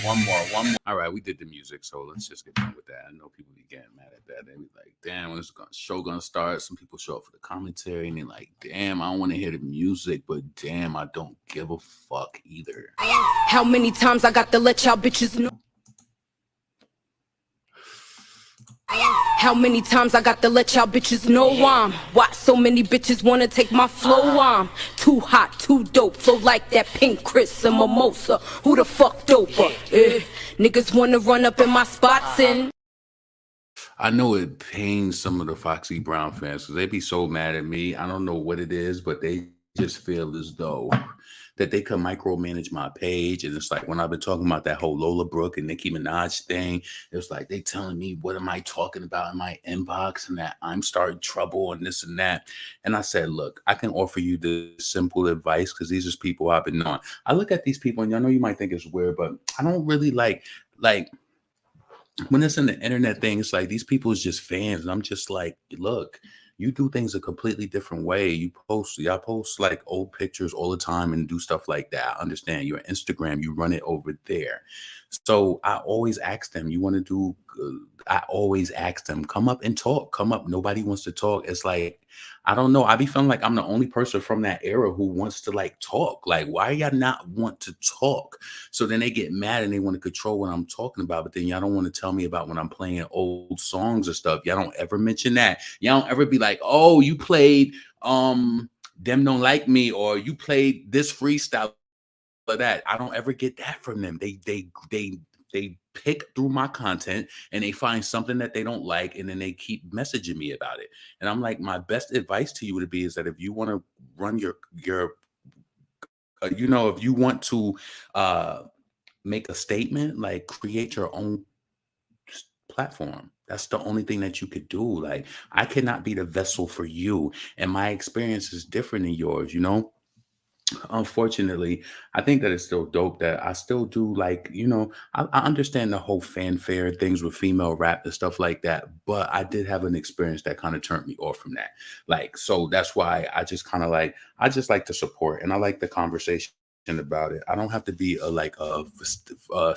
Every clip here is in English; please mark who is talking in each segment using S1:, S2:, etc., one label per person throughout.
S1: one more. All right, we did the music, so let's just get done with that. I know people be getting mad at that. They be like, "Damn, when is the show gonna start?" Some people show up for the commentary, and they're like, "Damn, I don't want to hear the music, but damn, I don't give a fuck either."
S2: How many times I got to let y'all bitches know? How many times I got to let y'all bitches know I'm why so many bitches wanna take my flow? I'm too hot, too dope, flow like that pink Chris and mimosa. Who the fuck doper? Niggas wanna run up in my spots and
S1: I know it pains some of the Foxy Brown fans because they be so mad at me. I don't know what it is, but they just feel as though that they can micromanage my page. And it's like when I've been talking about that whole Lola Brooke and Nicki Minaj thing, it's like they telling me what am I talking about in my inbox and that I'm starting trouble and this and that. And I said, look, I can offer you this simple advice because these are people I've been on. I look at these people and I know you might think it's weird, but I don't really like when it's in the internet thing, it's like these people is just fans. And I'm just like, look, you do things a completely different way. Y'all post like old pictures all the time and do stuff like that. I understand your Instagram, you run it over there. So I always ask them, you want to do, I always ask them, come up and talk, come up. Nobody wants to talk. It's like, I don't know. I be feeling like I'm the only person from that era who wants to like talk. Like, why y'all not want to talk? So then they get mad and they want to control what I'm talking about. But then y'all don't want to tell me about when I'm playing old songs or stuff. Y'all don't ever mention that. Y'all don't ever be like, oh, you played Them Don't Like Me, or you played this freestyle or that. I don't ever get that from them. They pick through my content and they find something that they don't like, and then they keep messaging me about it. And I'm like, my best advice to you would be is that if you want to run your if you want to uh make a statement, like create your own platform. That's the only thing that you could do. Like, I cannot be the vessel for you, and my experience is different than yours. Unfortunately, I think that it's still dope that I still do, like, I understand the whole fanfare things with female rap and stuff like that, but I did have an experience that kind of turned me off from that. Like, so that's why I just kind of like, I just like to support and I like the conversation about it. I don't have to be a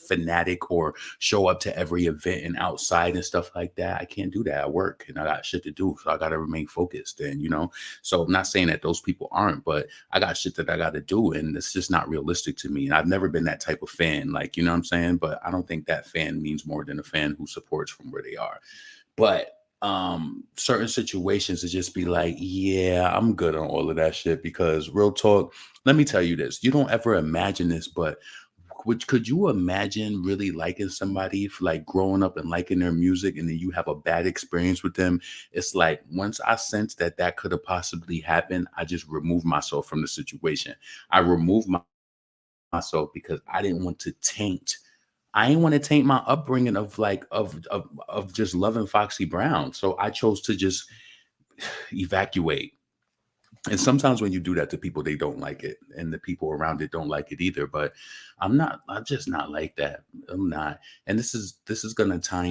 S1: fanatic or show up to every event and outside and stuff like that. I can't do that. I work and I got shit to do. So I got to remain focused. And, so I'm not saying that those people aren't, but I got shit that I got to do. And it's just not realistic to me. And I've never been that type of fan, like, you know what I'm saying? But I don't think that fan means more than a fan who supports from where they are. But certain situations to just be like, yeah, I'm good on all of that shit, because real talk, let me tell you this, you don't ever imagine this, but could you imagine really liking somebody for like growing up and liking their music, and then you have a bad experience with them? It's like, once I sensed that could have possibly happened, I just removed myself from the situation. I removed myself because I didn't want to taint. I didn't want to taint my upbringing of like of just loving Foxy Brown. So I chose to just evacuate. And sometimes when you do that to people, they don't like it, and the people around it don't like it either. But I'm just not like that. I'm not. And this is gonna tie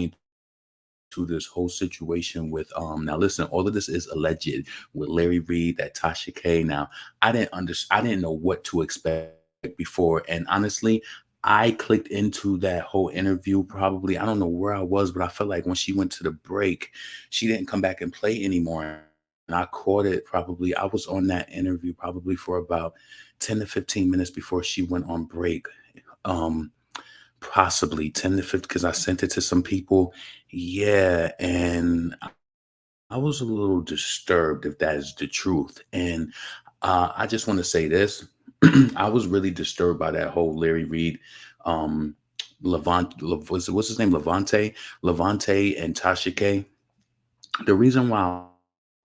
S1: into this whole situation with now listen, all of this is alleged with Larry Reid, that Tasha K. Now, I didn't know what to expect before. And honestly, I clicked into that whole interview probably, I don't know where I was, but I felt like when she went to the break, she didn't come back and play anymore. And I caught it probably, I was on that interview probably for about 10 to 15 minutes before she went on break. Um, Possibly 10 to 15, because I sent it to some people. Yeah, and I was a little disturbed, if that is the truth. And I just want to say this. I was really disturbed by that whole Larry Reid, um, what's his name? Levante and Tasha K. The reason why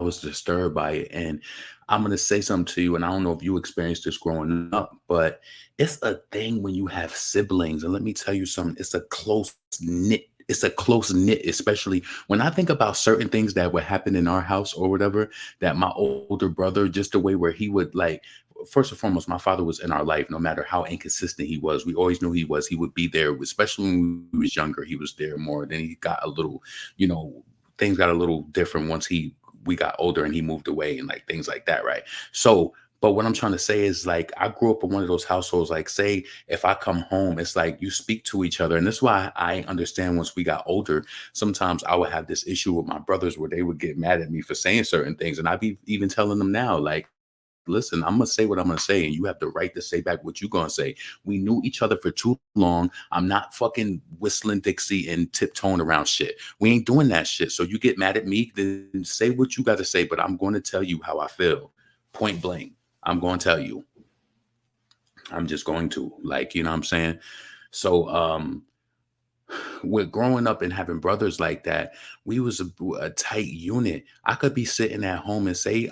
S1: I was disturbed by it, and I'm gonna say something to you, and I don't know if you experienced this growing up, but it's a thing when you have siblings. And let me tell you something, it's a close knit, especially when I think about certain things that would happen in our house or whatever, that my older brother, just the way where he would like, first and foremost, my father was in our life, no matter how inconsistent he was. We always knew he would be there, especially when we was younger. He was there more. Then he got a little, you know, things got a little different once we got older and he moved away and like things like that, right? So, But what I'm trying to say is like I grew up in one of those households. Like, say if I come home, it's like you speak to each other, and that's why I understand once we got older. Sometimes I would have this issue with my brothers where they would get mad at me for saying certain things, and I'd be even telling them now, like, listen, I'm gonna say what I'm gonna say, and you have the right to say back what you're gonna say. We knew each other for too long. I'm not fucking whistling Dixie and tiptoeing around shit. We ain't doing that shit. So you get mad at me, then say what you got to say, but I'm going to tell you how I feel, point blank. I'm going to tell you. I'm just going to, like, you know what I'm saying? So with growing up and having brothers like that, we was a tight unit. I could be sitting at home and say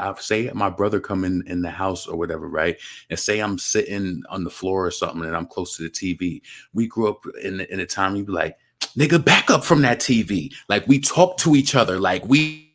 S1: my brother come in the house or whatever, right? And say I'm sitting on the floor or something and I'm close to the TV. We grew up in a time you'd be like, nigga, back up from that TV. Like we talk to each other, like we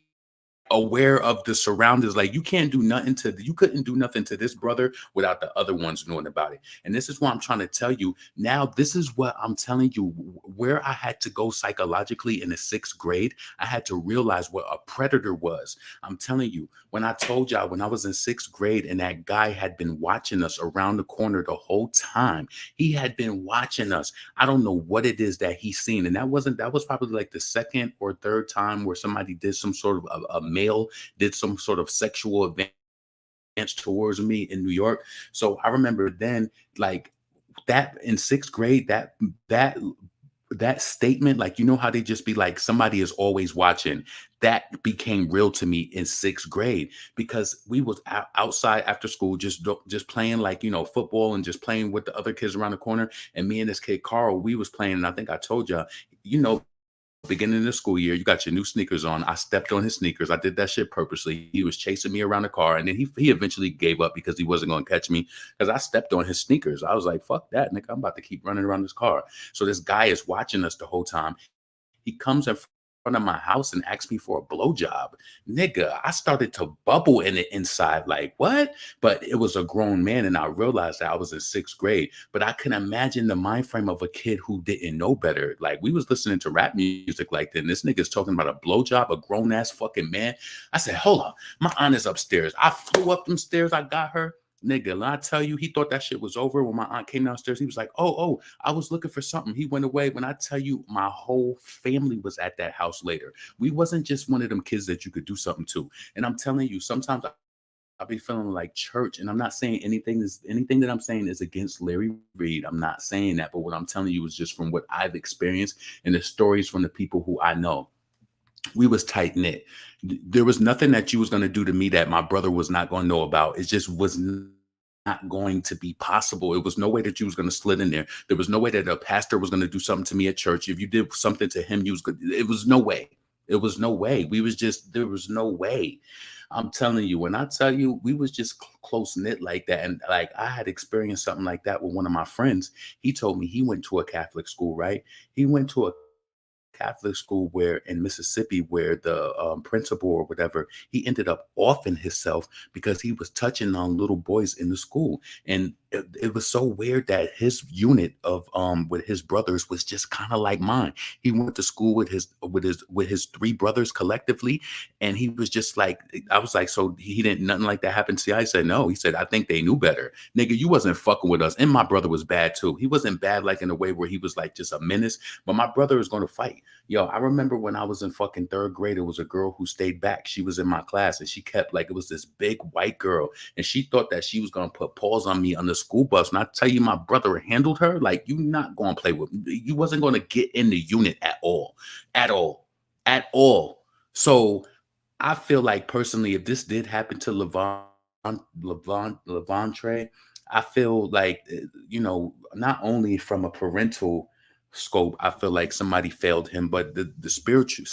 S1: aware of the surroundings. Like you couldn't do nothing to this brother without the other ones knowing about it. And this is what I'm trying to tell you now. This is what I'm telling you, where I had to go psychologically in the 6th grade. I had to realize what a predator was. I'm telling you, when I told y'all when I was in 6th grade and that guy had been watching us around the corner the whole time, he had been watching us. I don't know what it is that he's seen. And that was probably like the 2nd or 3rd time where somebody did some sort of a male did some sort of sexual advance towards me in New York. So I remember then, like that in 6th grade, that statement, like, you know how they just be like, somebody is always watching. That became real to me in 6th grade because we was outside after school, just playing, like, you know, football and just playing with the other kids around the corner. And me and this kid Carl, we was playing. And I think I told y'all, you know, beginning of the school year, you got your new sneakers on. I stepped on his sneakers. I did that shit purposely. He was chasing me around the car, and then he eventually gave up because he wasn't going to catch me because I stepped on his sneakers. I was like, fuck that, nigga. I'm about to keep running around this car. So this guy is watching us the whole time. He comes in front of my house and asks me for a blowjob. Nigga, I started to bubble in the inside, like, what? But it was a grown man, and I realized that I was in 6th grade. But I can imagine the mind frame of a kid who didn't know better. Like, we was listening to rap music like that, and this nigga's talking about a blowjob, a grown-ass fucking man. I said, hold on, my aunt is upstairs. I flew up them stairs, I got her. Nigga, when I tell you, he thought that shit was over. When my aunt came downstairs, he was like, oh, I was looking for something. He went away. When I tell you, my whole family was at that house later. We wasn't just one of them kids that you could do something to. And I'm telling you, sometimes I'll be feeling like church. And I'm not saying anything that I'm saying is against Larry Reid. I'm not saying that. But what I'm telling you is just from what I've experienced and the stories from the people who I know. We was tight knit. There was nothing that you was going to do to me that my brother was not going to know about. It just was not going to be possible. It was no way that you was going to slid in there. There was no way that a pastor was going to do something to me at church. If you did something to him, it was no way. It was no way. There was no way. I'm telling you, when I tell you, we was just close knit like that. And like, I had experienced something like that with one of my friends. He told me he went to a Catholic school, right? He went to a Catholic school where in Mississippi, where the principal or whatever, he ended up offing himself because he was touching on little boys in the school. And it was so weird that his unit of with his brothers was just kind of like mine. He went to school with his 3 brothers collectively, and he was just like, I was like, so he didn't nothing like that happen to you? I said no. He said, I think they knew better. Nigga, you wasn't fucking with us. And my brother was bad too. He wasn't bad like in a way where he was like just a menace, but my brother was going to fight. Yo, I remember when I was in fucking 3rd grade, it was a girl who stayed back. She was in my class and she kept, like, it was this big white girl, and she thought that she was going to put paws on me on the school bus. And I tell you, my brother handled her like, you not going to play with me. You wasn't going to get in the unit at all, at all, at all. So I feel like personally, if this did happen to Levontraye, I feel like, you know, not only from a parental scope, I feel like somebody failed him, but the spiritual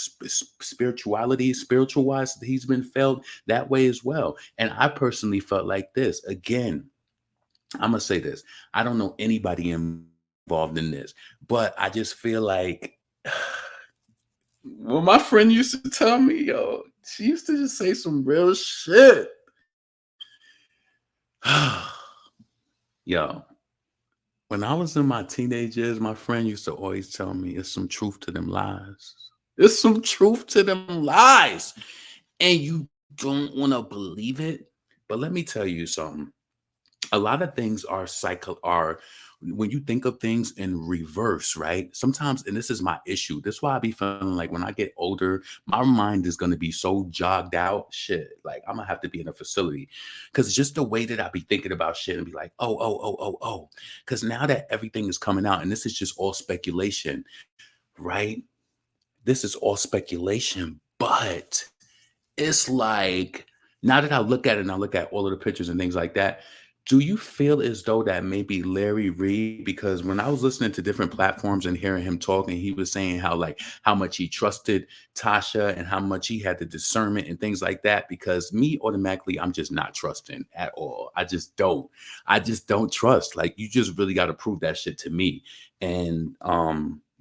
S1: wise, he's been failed that way as well. And I personally felt like this again. I'm gonna say this. I don't know anybody involved in this, but I just feel like, well, my friend used to tell me, yo, she used to just say some real shit. Yo, when I was in my teenage years, my friend used to always tell me, it's some truth to them lies. It's some truth to them lies. And you don't want to believe it. But let me tell you something. a lot of things are when you think of things in reverse, right? Sometimes, and this is my issue. This is why I be feeling like when I get older, my mind is gonna be so jogged out. Shit, like I'm gonna have to be in a facility. Cause just the way that I be thinking about shit and be like, oh, oh, oh, oh, oh. Cause now that everything is coming out, and this is just all speculation, right? This is all speculation, but it's like, now that I look at it and I look at all of the pictures and things like that, do you feel as though that maybe Larry Reid, because when I was listening to different platforms and hearing him talking, he was saying how like how much he trusted Tasha and how much he had the discernment and things like that. Because me automatically, I'm just not trusting at all. I just don't. I just don't trust. Like you just really got to prove that shit to me. And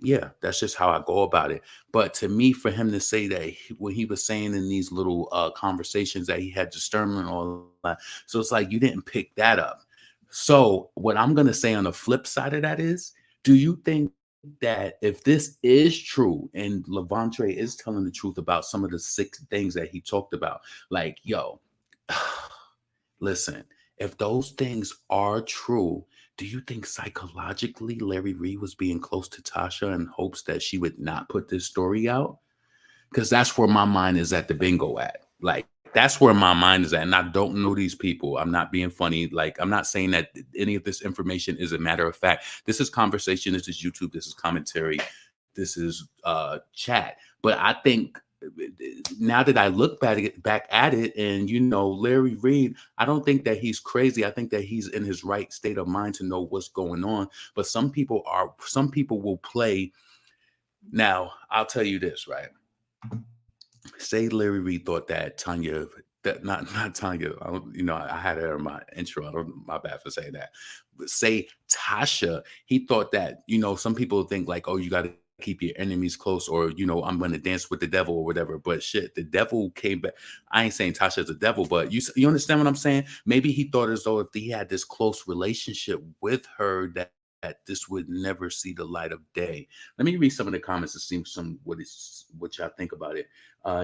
S1: yeah, that's just how I go about it. But to me, for him to say that what he was saying in these little conversations that he had discernment and all that, so it's like you didn't pick that up. So what I'm gonna say on the flip side of that is, do you think that if this is true and Levontraye is telling the truth about some of the sick things that he talked about, like yo, listen, if those things are true, do you think psychologically Larry Reid was being close to Tasha in hopes that she would not put this story out? Because that's where my mind is at the bingo at. Like, that's where my mind is at. And I don't know these people. I'm not being funny. Like, I'm not saying that any of this information is a matter of fact. This is conversation. This is YouTube. This is commentary. This is chat. But I think now that I look back at it, and Larry Reid, I don't think that he's crazy. I think that he's in his right state of mind to know what's going on. But some people will play. Now, I'll tell you this, right? Say Larry Reid thought that Tanya, that not Tanya, I had her in my intro. I don't, my bad for saying that. But say Tasha, he thought that, some people think like, oh, you got to keep your enemies close, or I'm going to dance with the devil or whatever. But shit, the devil came back. I ain't saying Tasha's a devil, but you understand what I'm saying? Maybe he thought as though if he had this close relationship with her that this would never see the light of day. Let me read some of the comments to see what y'all think about it.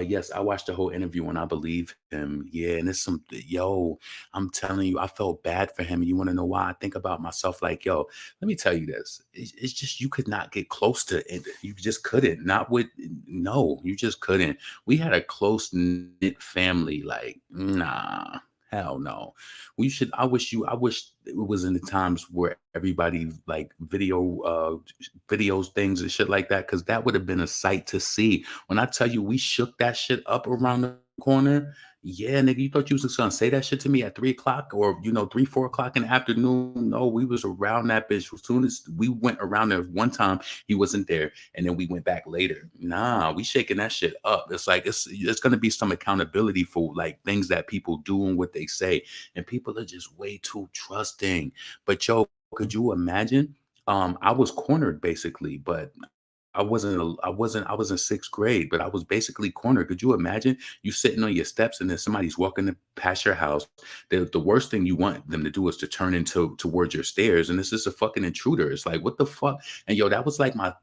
S1: Yes, I watched the whole interview and I believe him. Yeah, and it's I'm telling you, I felt bad for him. You want to know why? I think about myself like, yo, let me tell you this. It's just you could not get close to it. You just couldn't. Not with no, you just couldn't. We had a close knit family. Like, nah. Hell no. I wish it was in the times where everybody like videos, things and shit like that, because that would have been a sight to see. When I tell you we shook that shit up around the corner, yeah, nigga, you thought you was gonna say that shit to me at 3 o'clock or 3, 4 o'clock in the afternoon? No, we was around that bitch. As soon as we went around there one time, he wasn't there, and then we went back later. Nah, we shaking that shit up. It's like it's gonna be some accountability for like things that people do and what they say, and people are just way too trusting. But yo, could you imagine? I was cornered basically, but I was in sixth grade, but I was basically cornered. Could you imagine you sitting on your steps and then somebody's walking past your house? The worst thing you want them to do is to turn into towards your stairs, and this is a fucking intruder. It's like, what the fuck? And yo, that was like my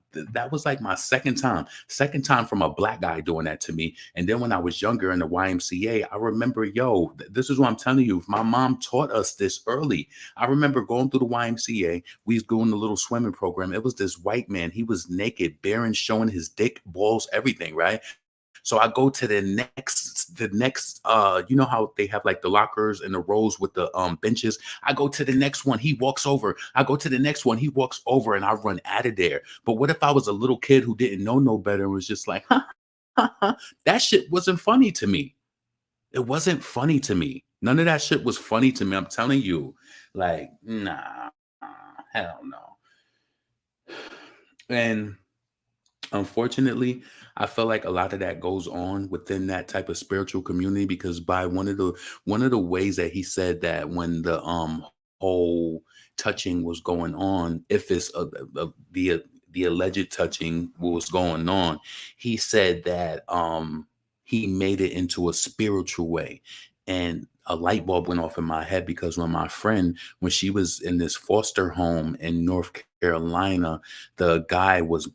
S1: second time from a black guy doing that to me. And then when I was younger in the YMCA, I remember, yo, this is what I'm telling you. My mom taught us this early. I remember going through the YMCA. We was doing the little swimming program. It was this white man. He was naked, bare and showing his dick, balls, everything, right? So I go to the next you know how they have like the lockers and the rows with the benches. I go to the next one, he walks over. I go to the next one, he walks over, and I run out of there. But what if I was a little kid who didn't know no better and was just like, that shit wasn't funny to me. It wasn't funny to me. None of that shit was funny to me. I'm telling you. Like, nah, hell no. And unfortunately, I feel like a lot of that goes on within that type of spiritual community, because by one of the ways that he said that when the whole touching was going on, if it's the alleged touching was going on, he said that he made it into a spiritual way. And a light bulb went off in my head, because when my friend, when she was in this foster home in North Carolina, the guy was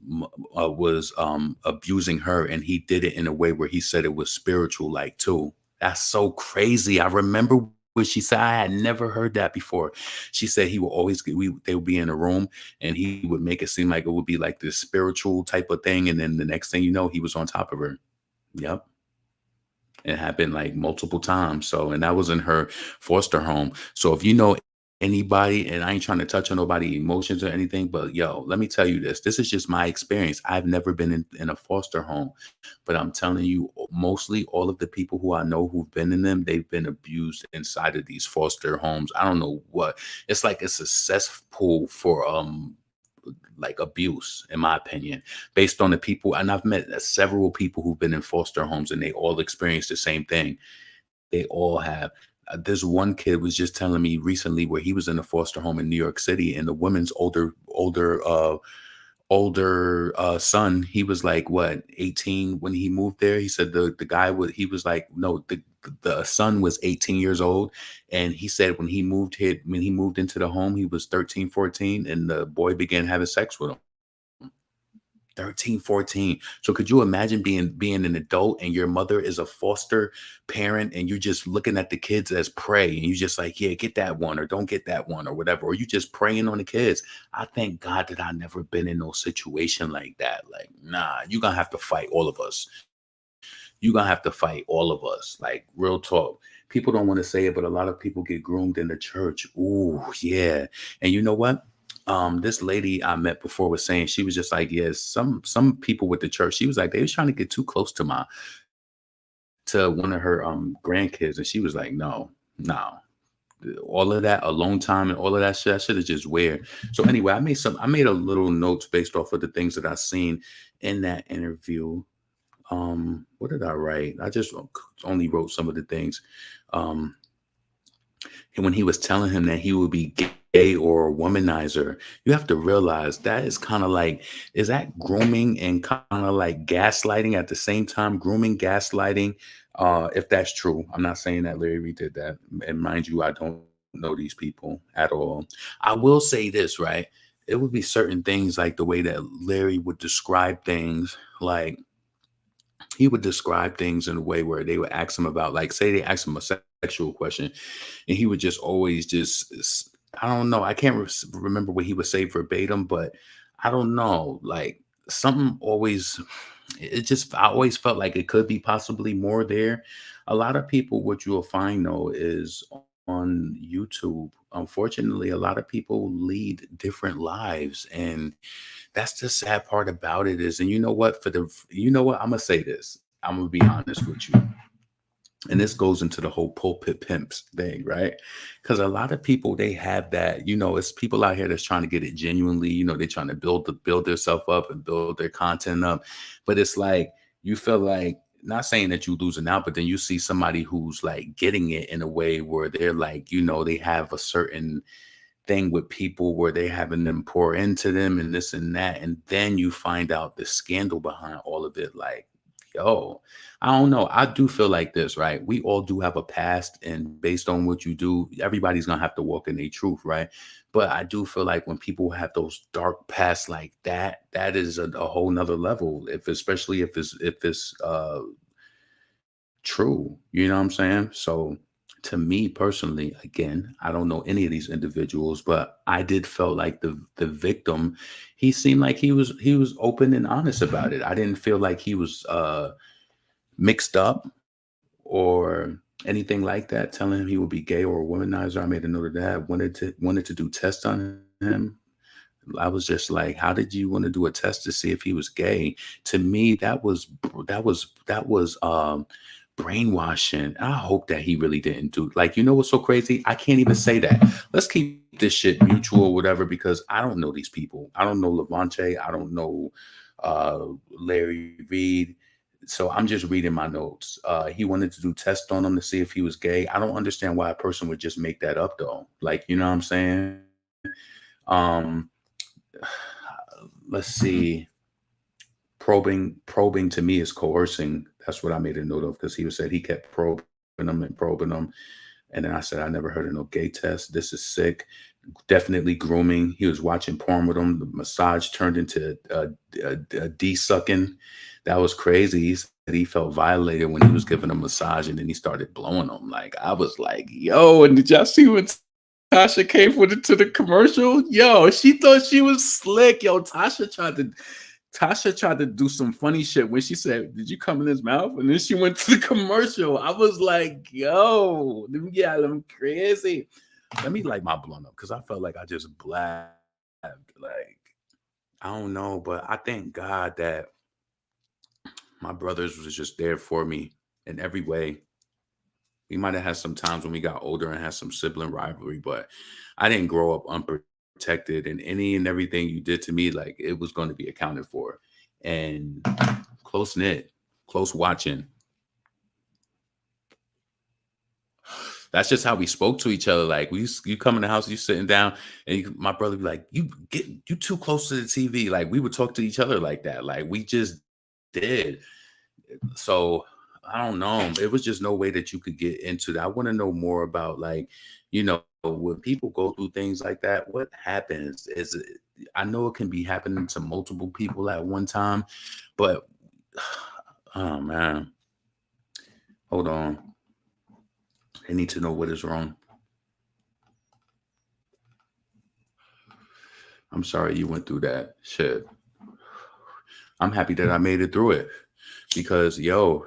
S1: abusing her, and he did it in a way where he said it was spiritual like too. That's so crazy. I remember She said, I had never heard that before. She said he would always they would be in a room and he would make it seem like it would be like this spiritual type of thing. And then the next thing you know, he was on top of her. Yep. It happened like multiple times. So, and that was in her foster home. So if you know anybody, and I ain't trying to touch on nobody emotions or anything, but yo, let me tell you this. This is just my experience. I've never been in a foster home, but I'm telling you, mostly all of the people who I know who've been in them, they've been abused inside of these foster homes. I don't know what. It's like it's a cesspool for like abuse, in my opinion, based on the people. And I've met several people who've been in foster homes and they all experience the same thing. They all have. This one kid was just telling me recently where he was in a foster home in New York City, and the woman's older son, he was like what, 18 when he moved there. He said the guy was, he was like, no, the son was 18 years old, and he said when he moved here, when he moved into the home, he was 13, 14, and the boy began having sex with him. 13, 14. So could you imagine being an adult and your mother is a foster parent and you're just looking at the kids as prey and you just like, yeah, get that one or don't get that one or whatever, or you just preying on the kids. I thank God that I never been in no situation like that. Like, nah, you're gonna have to fight all of us. You're gonna have to fight all of us. Like, real talk. People don't want to say it, but a lot of people get groomed in the church. Ooh, yeah. And you know what? This lady I met before was saying, she was just like, yes, some people with the church, she was like, they was trying to get too close to one of her grandkids, and she was like, no, no, all of that alone time and all of that shit is just weird. So anyway, I made a little notes based off of the things that I seen in that interview. What did I write? I just only wrote some of the things. Um, and when he was telling him that he would be gay or a womanizer, you have to realize that is kind of like, is that grooming and kind of like gaslighting at the same time? Grooming, gaslighting, if that's true. I'm not saying that Larry Reid did that. And mind you, I don't know these people at all. I will say this, right? It would be certain things like the way that Larry would describe things, like he would describe things in a way where they would ask him about, like, say they asked him a sexual question, and he would just always I don't know, I can't remember what he would say verbatim, but I don't know, like something always, it just, I always felt like it could be possibly more there. A lot of people, what you'll find though, is on YouTube, unfortunately, a lot of people lead different lives, and that's the sad part about it is, and you know what, you know what, I'm gonna say this. I'm gonna be honest with you. And this goes into the whole pulpit pimps thing, right? Because a lot of people, they have that, it's people out here that's trying to get it genuinely, they're trying to build themselves up and build their content up. But it's like you feel like, not saying that you losing out, but then you see somebody who's like getting it in a way where they're like, they have a certain thing with people where they having them pour into them and this and that, and then you find out the scandal behind all of it. Like, yo, I don't know, I do feel like this, right? We all do have a past, and based on what you do, everybody's gonna have to walk in their truth, right? But I do feel like when people have those dark pasts like that, that is a whole nother level, if especially if it's true. You know what I'm saying? So to me personally, again, I don't know any of these individuals, but I did felt like the victim, he seemed like he was open and honest about it. I didn't feel like he was mixed up or anything like that, telling him he would be gay or a womanizer. I made a note of that. Wanted to do tests on him. I was just like, how did you want to do a test to see if he was gay? To me, that was brainwashing. I hope that he really didn't do, like, what's so crazy? I can't even say that. Let's keep this shit mutual or whatever, because I don't know these people. I don't know Levontraye. I don't know Larry Reid. So I'm just reading my notes. He wanted to do tests on him to see if he was gay. I don't understand why a person would just make that up though. Like, you know what I'm saying? Um, let's see. Probing to me is coercing. That's what I made a note of, because he said he kept probing them and probing them. And then I said, I never heard of no gay test. This is sick. Definitely grooming. He was watching porn with him. The massage turned into a D sucking. That was crazy. He he felt violated when he was giving a massage and then he started blowing them. Like, I was like, yo, and did y'all see when Tasha came for to the commercial? Yo, she thought she was slick. Yo, Tasha tried to do some funny shit when she said, "Did you come in his mouth?" And then she went to the commercial. I was like, yo, yeah, I'm crazy. Let me light my blunt up because I felt like I just blabbed. Like, I don't know, but I thank God that my brothers was just there for me in every way. We might have had some times when we got older and had some sibling rivalry, but I didn't grow up unprotected, and any and everything you did to me, like, it was going to be accounted for. And close knit, close watching. That's just how we spoke to each other. Like, you come in the house, you sitting down, and my brother be like, you too close to the TV. Like, we would talk to each other like that. Like, we just did. So I don't know. It was just no way that you could get into that. I want to know more about, like, when people go through things like that, what happens is, I know it can be happening to multiple people at one time, but oh man, hold on. I need to know what is wrong. I'm sorry you went through that shit. I'm happy that I made it through it because, yo,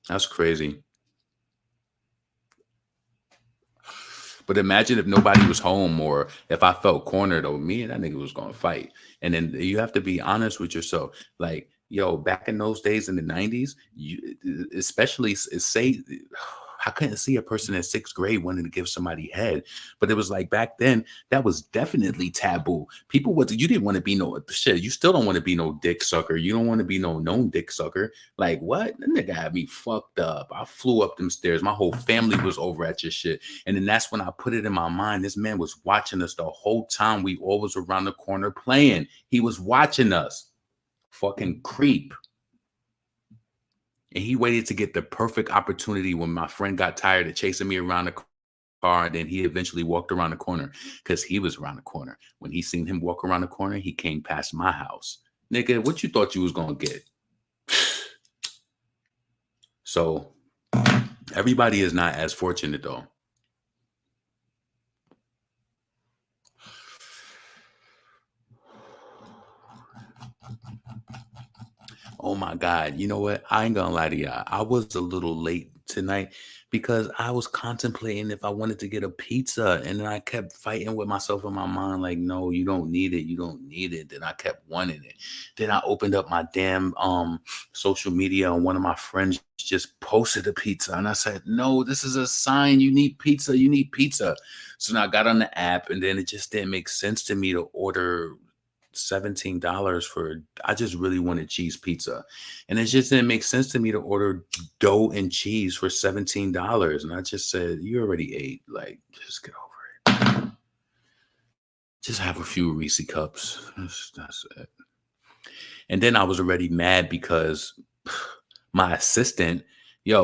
S1: that's crazy. But imagine if nobody was home or if I felt cornered, or me and that nigga was going to fight. And then you have to be honest with yourself. Like, yo, back in those days in the 90s, especially say, I couldn't see a person in 6th grade wanting to give somebody head. But it was like back then, that was definitely taboo. You didn't want to be no shit. You still don't want to be no dick sucker. You don't want to be no known dick sucker. Like, what? That nigga had me fucked up. I flew up them stairs. My whole family was over at your shit. And then that's when I put it in my mind. This man was watching us the whole time. We all was around the corner playing. He was watching us. Fucking creep. And he waited to get the perfect opportunity when my friend got tired of chasing me around the car. And then he eventually walked around the corner because he was around the corner. When he seen him walk around the corner, he came past my house. Nigga, what you thought you was going to get? So everybody is not as fortunate, though. Oh my God. You know what? I ain't gonna lie to y'all. I was a little late tonight because I was contemplating if I wanted to get a pizza. And then I kept fighting with myself in my mind, like, no, you don't need it. You don't need it. Then I kept wanting it. Then I opened up my damn social media, and one of my friends just posted a pizza. And I said, no, this is a sign. You need pizza. You need pizza. So now I got on the app, and then it just didn't make sense to me to order $17 for, I just really wanted cheese pizza, and it just didn't make sense to me to order dough and cheese for $17. And I just said, you already ate, like, just get over it. Just have a few Reese cups. That's it. And then I was already mad because my assistant,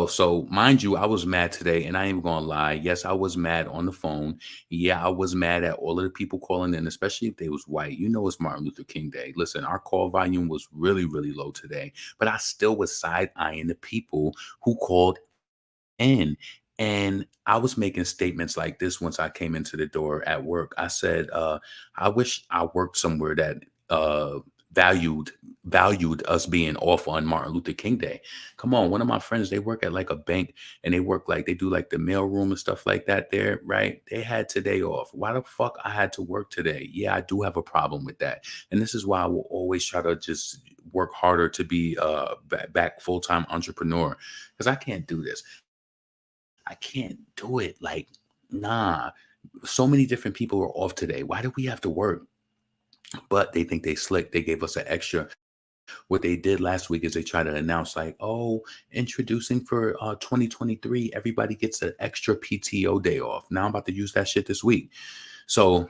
S1: so mind you, I was mad today, and I ain't even gonna lie. Yes, I was mad on the phone. Yeah, I was mad at all of the people calling in, especially if they was white. You know, it's Martin Luther King Day. Listen, our call volume was really, really low today, but I still was side-eyeing the people who called in. And I was making statements like this once I came into the door at work. I said, I wish I worked somewhere that valued us being off on Martin Luther King Day. Come on, one of my friends, they work at like a bank, and they work like, they do like the mail room and stuff like that there, right? They had today off. Why the fuck I had to work today? Yeah, I do have a problem with that. And this is why I will always try to just work harder to be back full-time entrepreneur, because I can't do this. I can't do it. Like, nah, so many different people are off today. Why do we have to work? But they think they slick. They gave us an extra. What they did last week is they tried to announce, like, oh, introducing for 2023, everybody gets an extra PTO day off. Now I'm about to use that shit this week. So,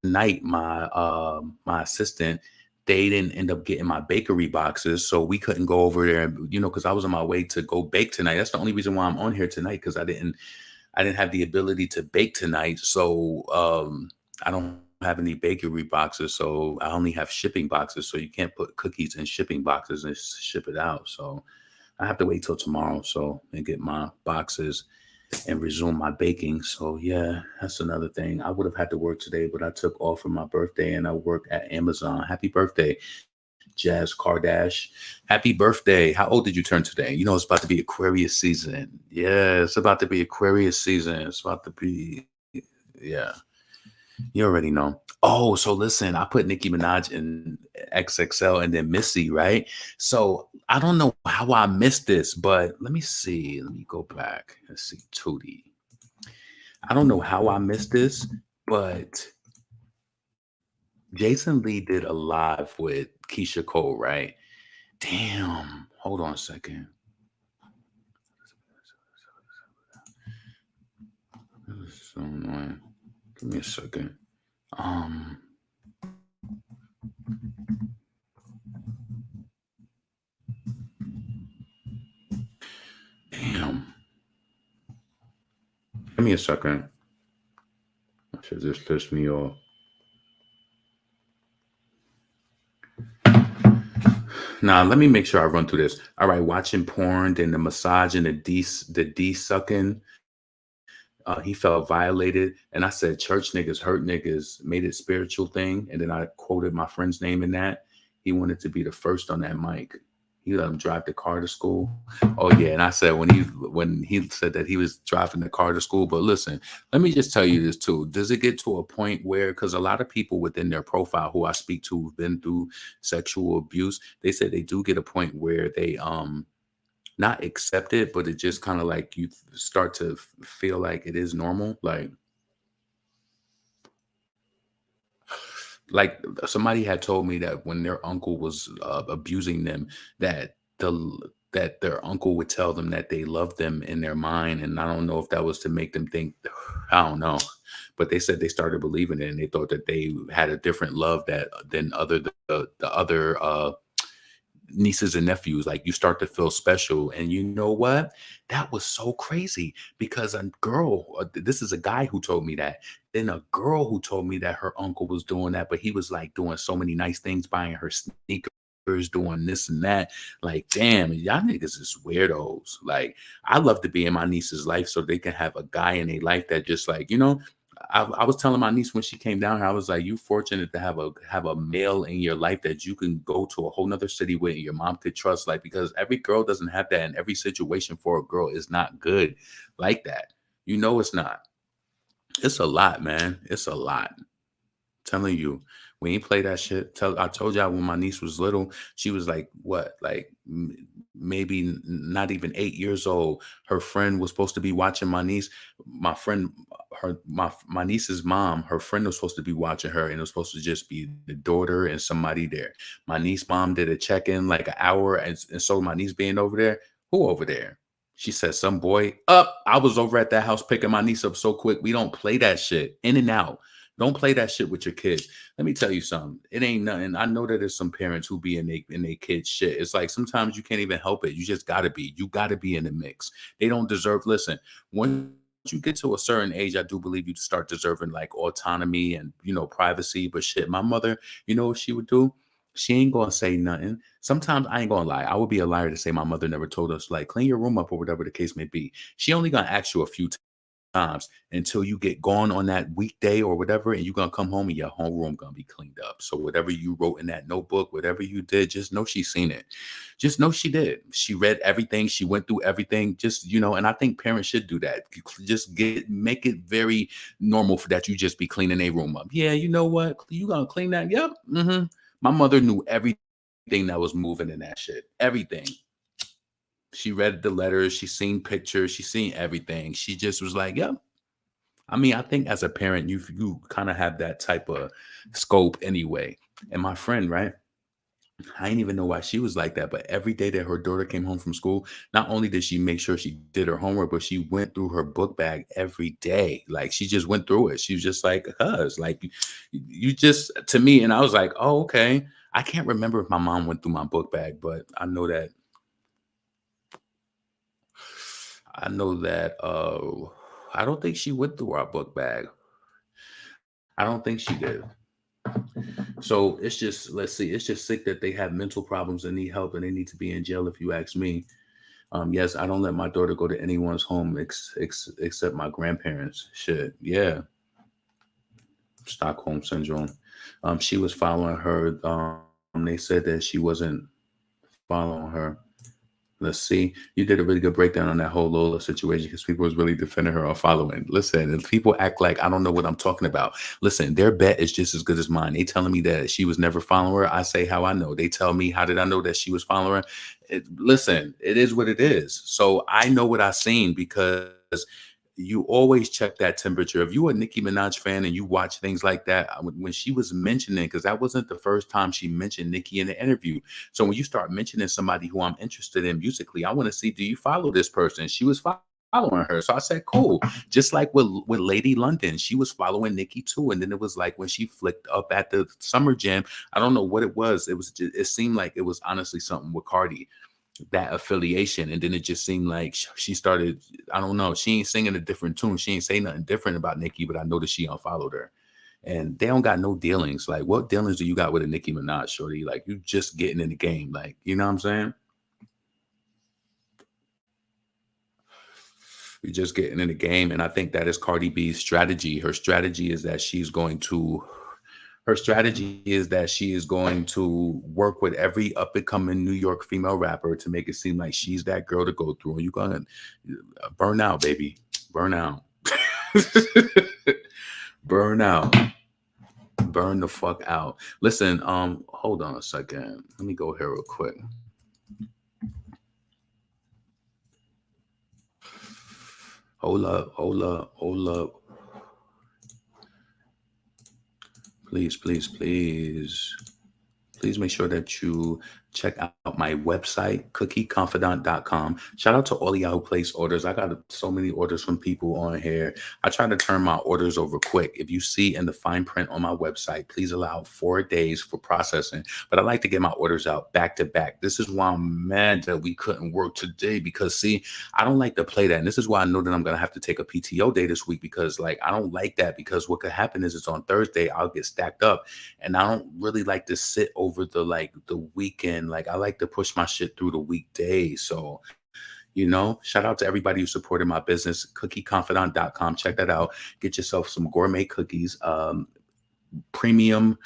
S1: tonight, my assistant, they didn't end up getting my bakery boxes, so we couldn't go over there, because I was on my way to go bake tonight. That's the only reason why I'm on here tonight, because I didn't have the ability to bake tonight. So I don't have any bakery boxes, so I only have shipping boxes. So you can't put cookies in shipping boxes and ship it out. So I have to wait till tomorrow and get my boxes and resume my baking. So yeah, that's another thing. I would have had to work today, but I took off for my birthday and I work at Amazon. Happy birthday, Jazz Kardash. Happy birthday. How old did you turn today? You know, it's about to be Aquarius season. Yeah, it's about to be Aquarius season. It's about to be, yeah. You already know. Oh, so listen, I put Nicki Minaj in XXL and then Missy, right? So I don't know how I missed this, but let me see. Let me go back. Let's see. Tootie. I don't know how I missed this, but Jason Lee did a live with Keisha Cole, right? Damn. Hold on a second. This is so annoying. Give me a second. Um, Damn. Give me a second. I should just piss me off. Now, let me make sure I run through this. All right, watching porn, then the massage and the D sucking. He felt violated, and I said, "Church niggas hurt niggas." Made it spiritual thing, and then I quoted my friend's name in that. He wanted to be the first on that mic. He let him drive the car to school. Oh yeah, and I said when he said that he was driving the car to school. But listen, let me just tell you this too. Does it get to a point where, because a lot of people within their profile who I speak to who've been through sexual abuse, they said they do get a point where they not accept it, but it just kind of like you start to feel like it is normal. Like somebody had told me that when their uncle was abusing them, that that their uncle would tell them that they loved them in their mind, and I don't know if that was to make them think. I don't know, but they said they started believing it, and they thought that they had a different love than the other nieces and nephews. Like you start to feel special. And you know what, that was so crazy, because a girl, this is a guy who told me that, then a girl who told me that her uncle was doing that, but he was like doing so many nice things, buying her sneakers, doing this and that. Like, damn, y'all niggas is weirdos. Like, I love to be in my niece's life so they can have a guy in their life that just like, I was telling my niece when she came down here, I was like, you fortunate to have a male in your life that you can go to a whole nother city with and your mom could trust, like, because every girl doesn't have that, and every situation for a girl is not good like that. It's not. It's a lot, man. It's a lot. Telling you, when you play that shit, I told y'all when my niece was little, she was like, what, like maybe not even 8 years old. Her friend was supposed to be watching my niece. My friend, my niece's mom, her friend was supposed to be watching her, and it was supposed to just be the daughter and somebody there. My niece mom did a check-in like an hour, and so my niece being over there, who over there? She said, some boy up. I was over at that house picking my niece up so quick. We don't play that shit in and out. Don't play that shit with your kids. Let me tell you something. It ain't nothing. I know that there's some parents who be in their kids' shit. It's like sometimes you can't even help it. You just gotta be. You gotta be in the mix. They don't deserve. Listen, once you get to a certain age, I do believe you start deserving like autonomy and privacy. But shit, my mother, you know what she would do? She ain't gonna say nothing. Sometimes I ain't gonna lie. I would be a liar to say my mother never told us like clean your room up or whatever the case may be. She only gonna ask you a few times until you get gone on that weekday or whatever, and you're gonna come home and your whole room gonna be cleaned up. So whatever you wrote in that notebook, whatever you did, just know she's seen it. Just know she did. She read everything. She went through everything. Just and I think parents should do that. Just make it very normal for that. You just be cleaning a room up. Yeah, you know what? You gonna clean that? Yep. My mother knew everything that was moving in that shit. Everything. She read the letters, she seen pictures, she seen everything. She just was like, "Yep." I mean, I think as a parent, you kind of have that type of scope anyway. And my friend, right? I didn't even know why she was like that, but every day that her daughter came home from school, not only did she make sure she did her homework, but she went through her book bag every day. Like she just went through it. She was just like, "Cuz, like you just to me," and I was like, "Oh, okay." I can't remember if my mom went through my book bag, but I know that I don't think she went through our book bag. I don't think she did. So it's just, let's see, it's just sick that they have mental problems and need help and they need to be in jail, if you ask me. Yes, I don't let my daughter go to anyone's home except my grandparents. Shit, yeah, Stockholm syndrome. She was following her. They said that she wasn't following her. Let's see. You did a really good breakdown on that whole Lola situation because people was really defending her on following. Listen, if people act like I don't know what I'm talking about, listen, their bet is just as good as mine. They telling me that she was never following her. I say how I know. They tell me how did I know that she was following her? Listen, it is what it is. So I know what I seen because you always check that temperature. If you a Nicki Minaj fan and you watch things like that, when she was mentioning, because that wasn't the first time she mentioned Nicki in the interview. So when you start mentioning somebody who I'm interested in musically, I want to see, do you follow this person? She was following her. So I said, cool. Just like with Lady London, she was following Nicki too. And then it was like when she flicked up at the Summer Jam, I don't know what it was. It was just, it seemed like it was honestly something with Cardi, that affiliation. And then it just seemed like she started, I don't know, she ain't singing a different tune. She ain't saying nothing different about Nicki, but I know that she unfollowed her. And they don't got no dealings. Like, what dealings do you got with a Nicki Minaj, shorty? Like, you just getting in the game. Like, you know what I'm saying? You're just getting in the game. And I think that is Cardi B's strategy. Her strategy is that she is going to work with every up and coming New York female rapper to make it seem like she's that girl to go through. And you're gonna burn out, baby. Burn out. Burn out. Burn the fuck out. Listen, hold on a second. Let me go here real quick. Hold up, hold up, hold up. Please, please, please. Please make sure that you check out my website, cookieconfidant.com. Shout out to all of y'all who place orders. I got so many orders from people on here. I try to turn my orders over quick. If you see in the fine print on my website, please allow 4 days for processing. But I like to get my orders out back to back. This is why I'm mad that we couldn't work today because, see, I don't like to play that. And this is why I know that I'm going to have to take a PTO day this week because, like, I don't like that because what could happen is it's on Thursday, I'll get stacked up. And I don't really like to sit over the weekend. Like, I like to push my shit through the weekdays. So, shout out to everybody who supported my business, cookieconfidant.com. Check that out. Get yourself some gourmet cookies, premium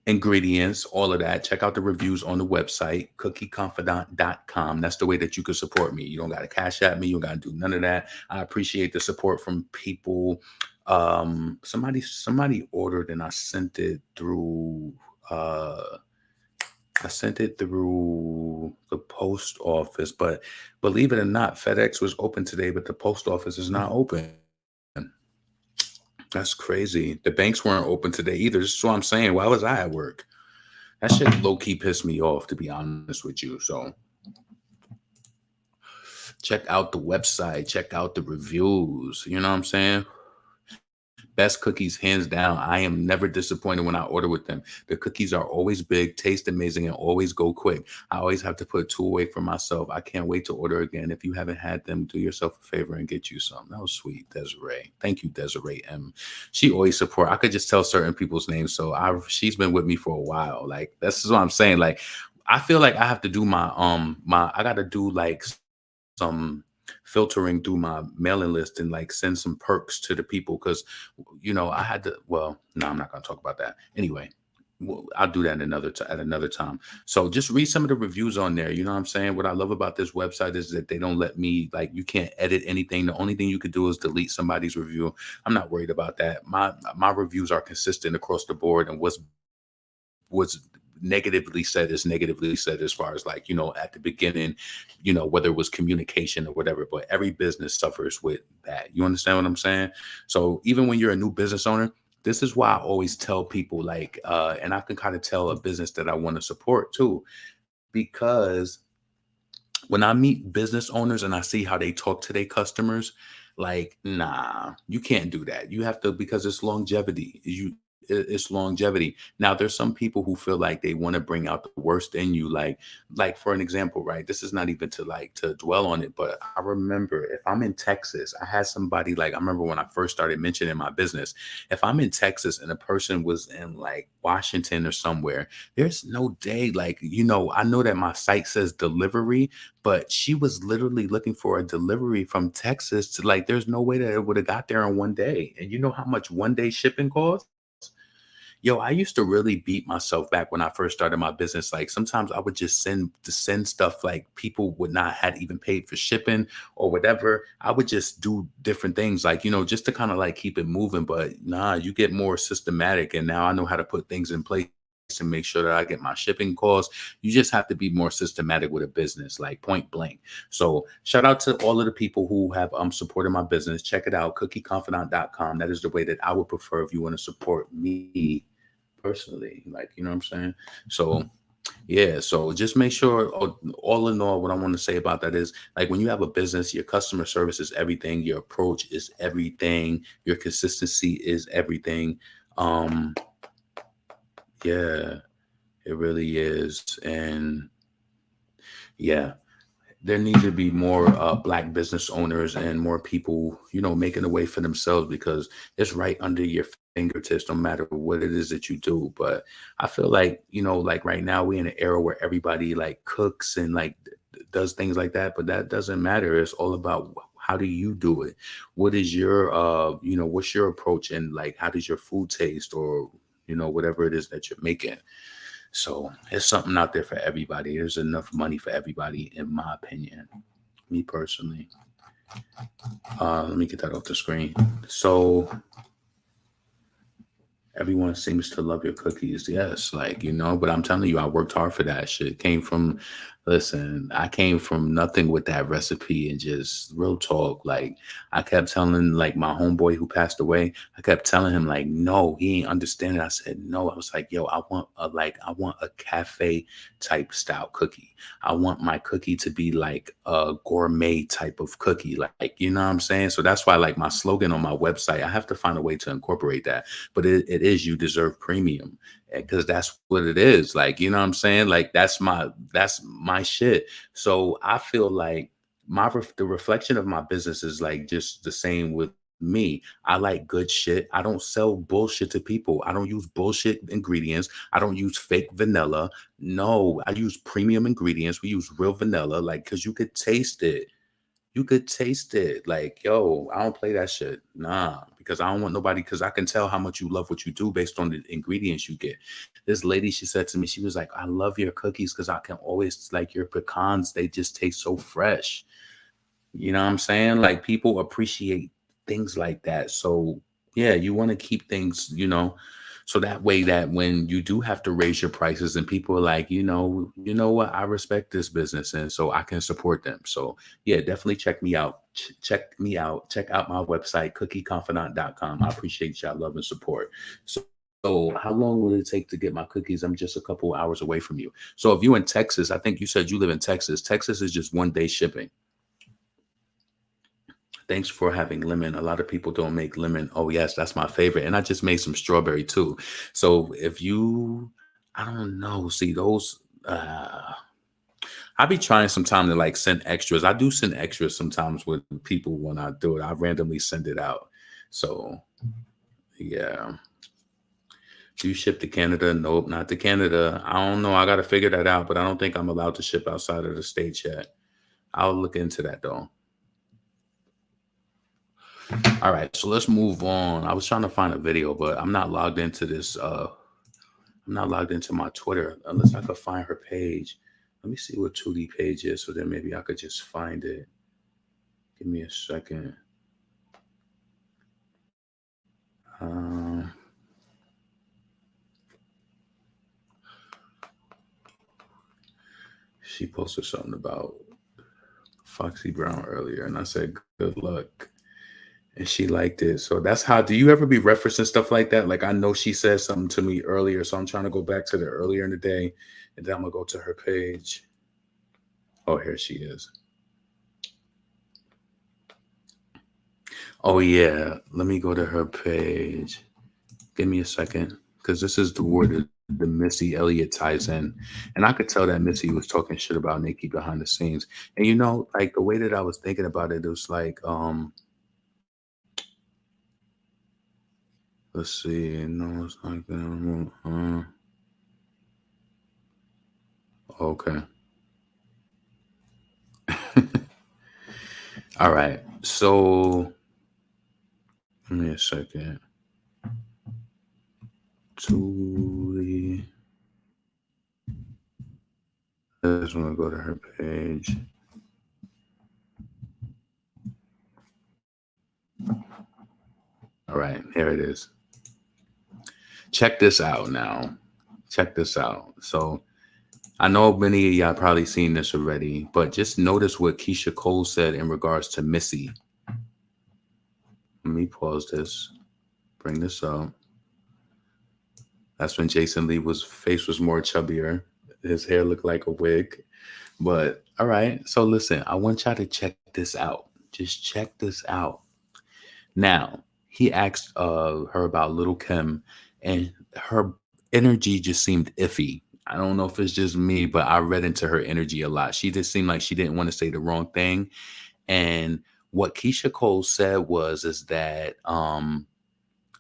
S1: ingredients, all of that. Check out the reviews on the website, cookieconfidant.com. That's the way that you can support me. You don't got to cash at me. You don't got to do none of that. I appreciate the support from people. Somebody ordered and I sent it through the post office, but believe it or not, FedEx was open today, but the post office is not open. That's crazy. The banks weren't open today either. This is what I'm saying. Why was I at work? That shit low-key pissed me off, to be honest with you. So check out the website. Check out the reviews. You know what I'm saying? Best cookies, hands down. I am never disappointed when I order with them. The cookies are always big, taste amazing, and always go quick. I always have to put 2 away for myself. I can't wait to order again. If you haven't had them, do yourself a favor and get you some. That was sweet, Desiree. Thank you, Desiree M. She always support. I could just tell certain people's names. So she's been with me for a while. Like, this is what I'm saying. Like, I feel like I have to do I got to do like some filtering through my mailing list and like send some perks to the people because I had to, well, no, I'm not going to talk about that anyway. I'll do that at another time. So just read some of the reviews on there. You know what I'm saying? What I love about this website is that they don't let me, like, you can't edit anything. The only thing you could do is delete somebody's review. I'm not worried about that. My reviews are consistent across the board, and what's negatively said is negatively said, as far as, like, at the beginning, whether it was communication or whatever, but every business suffers with that. You understand what I'm saying? So even when you're a new business owner, this is why I always tell people, like, and I can kind of tell a business that I want to support too, because when I meet business owners and I see how they talk to their customers, like, nah, you can't do that. You have to, because it's longevity. it's longevity. Now, there's some people who feel like they want to bring out the worst in you. Like for an example, right? This is not even to like to dwell on it, but I remember if I'm in Texas, I had somebody like I remember when I first started mentioning my business. If I'm in Texas and a person was in like Washington or somewhere, there's no day like I know that my site says delivery, but she was literally looking for a delivery from Texas to like there's no way that it would have got there in one day. And you know how much one day shipping costs? Yo, I used to really beat myself back when I first started my business. Like sometimes I would just send stuff like people would not had even paid for shipping or whatever. I would just do different things like, just to kind of like keep it moving. But nah, you get more systematic and now I know how to put things in place and make sure that I get my shipping costs. You just have to be more systematic with a business, like point blank. So shout out to all of the people who have supported my business. Check it out, cookieconfidant.com. That is the way that I would prefer if you want to support me personally. Like, you know what I'm saying? So yeah, so just make sure all in all, what I want to say about that is like when you have a business, your customer service is everything, your approach is everything, your consistency is everything. Um, yeah, it really is. And yeah, there need to be more black business owners and more people, making a way for themselves because it's right under your fingertips, no matter what it is that you do. But I feel like, like right now we're in an era where everybody like cooks and like does things like that, but that doesn't matter. It's all about how do you do it? What is your, what's your approach and like, how does your food taste or, whatever it is that you're making. So there's something out there for everybody. There's enough money for everybody, in my opinion. Me personally. Let me get that off the screen. So everyone seems to love your cookies. Yes, like, but I'm telling you, I worked hard for that shit. Listen, I came from nothing with that recipe and just real talk. Like, I kept telling, like, my homeboy who passed away, I kept telling him, like, no, he ain't understanding. I said, no. I was like, yo, I want a cafe type style cookie. I want my cookie to be like a gourmet type of cookie. Like, you know what I'm saying? So that's why, like, my slogan on my website, I have to find a way to incorporate that. But it is you deserve premium because that's what it is. Like, you know what I'm saying? Like, that's my shit. So I feel like the reflection of my business is like just the same with me. I like good shit. I don't sell bullshit to people. I don't use bullshit ingredients. I don't use fake vanilla. No, I use premium ingredients. We use real vanilla, like, because you could taste it. You could taste it. Like, yo, I don't play that shit. Nah, because I don't want nobody, because I can tell how much you love what you do based on the ingredients you get. This lady, she said to me, she was like, I love your cookies because I can always, like, your pecans, they just taste so fresh. You know what I'm saying? Like people appreciate things like that. So yeah, you want to keep things, so that way that when you do have to raise your prices and people are like, you know what, I respect this business and so I can support them. So yeah, definitely check me out. Check me out. Check out my website, cookieconfidant.com. I appreciate y'all love and support. So how long will it take to get my cookies? I'm just a couple hours away from you. So if you in Texas, I think you said you live in Texas. Texas is just 1 day shipping. Thanks for having lemon. A lot of people don't make lemon. Oh, yes, that's my favorite. And I just made some strawberry too. So if you, I don't know, see those, I be trying sometime to like send extras. I do send extras sometimes with people when I do it. I randomly send it out. So yeah. Do you ship to Canada? Nope, not to Canada. I don't know. I got to figure that out, but I don't think I'm allowed to ship outside of the States yet. I'll look into that though. All right, so let's move on. I was trying to find a video, but I'm not logged into this. I'm not logged into my Twitter unless I could find her page. Let me see what 2D page is, so then maybe I could just find it. Give me a second. Um, she posted something about Foxy Brown earlier, and I said, "Good luck." And she liked it. So that's how, do you ever be referencing stuff like that? Like I know she said something to me earlier, so I'm trying to go back to the earlier in the day and then I'm gonna go to her page. Oh, here she is. Oh yeah. Let me go to her page. Give me a second, because this is the word the Missy Elliott ties in, and I could tell that Missy was talking shit about Nicki behind the scenes. And like the way that I was thinking about it, it was like, let's see, no, it's like that. Okay, all right. So give me a second. Tuli, I just want to go to her page. All right, here it is. Check this out now. Check this out. So I know many of y'all probably seen this already, but just notice what Keisha Cole said in regards to Missy. Let me pause this. Bring this up. That's when Jason Lee face was more chubbier. His hair looked like a wig. But all right. So listen, I want y'all to check this out. Just check this out. Now, he asked her about Little Kim, and her energy just seemed iffy. I don't know if it's just me, but I read into her energy a lot. She just seemed like she didn't want to say the wrong thing. And what Keisha Cole said is that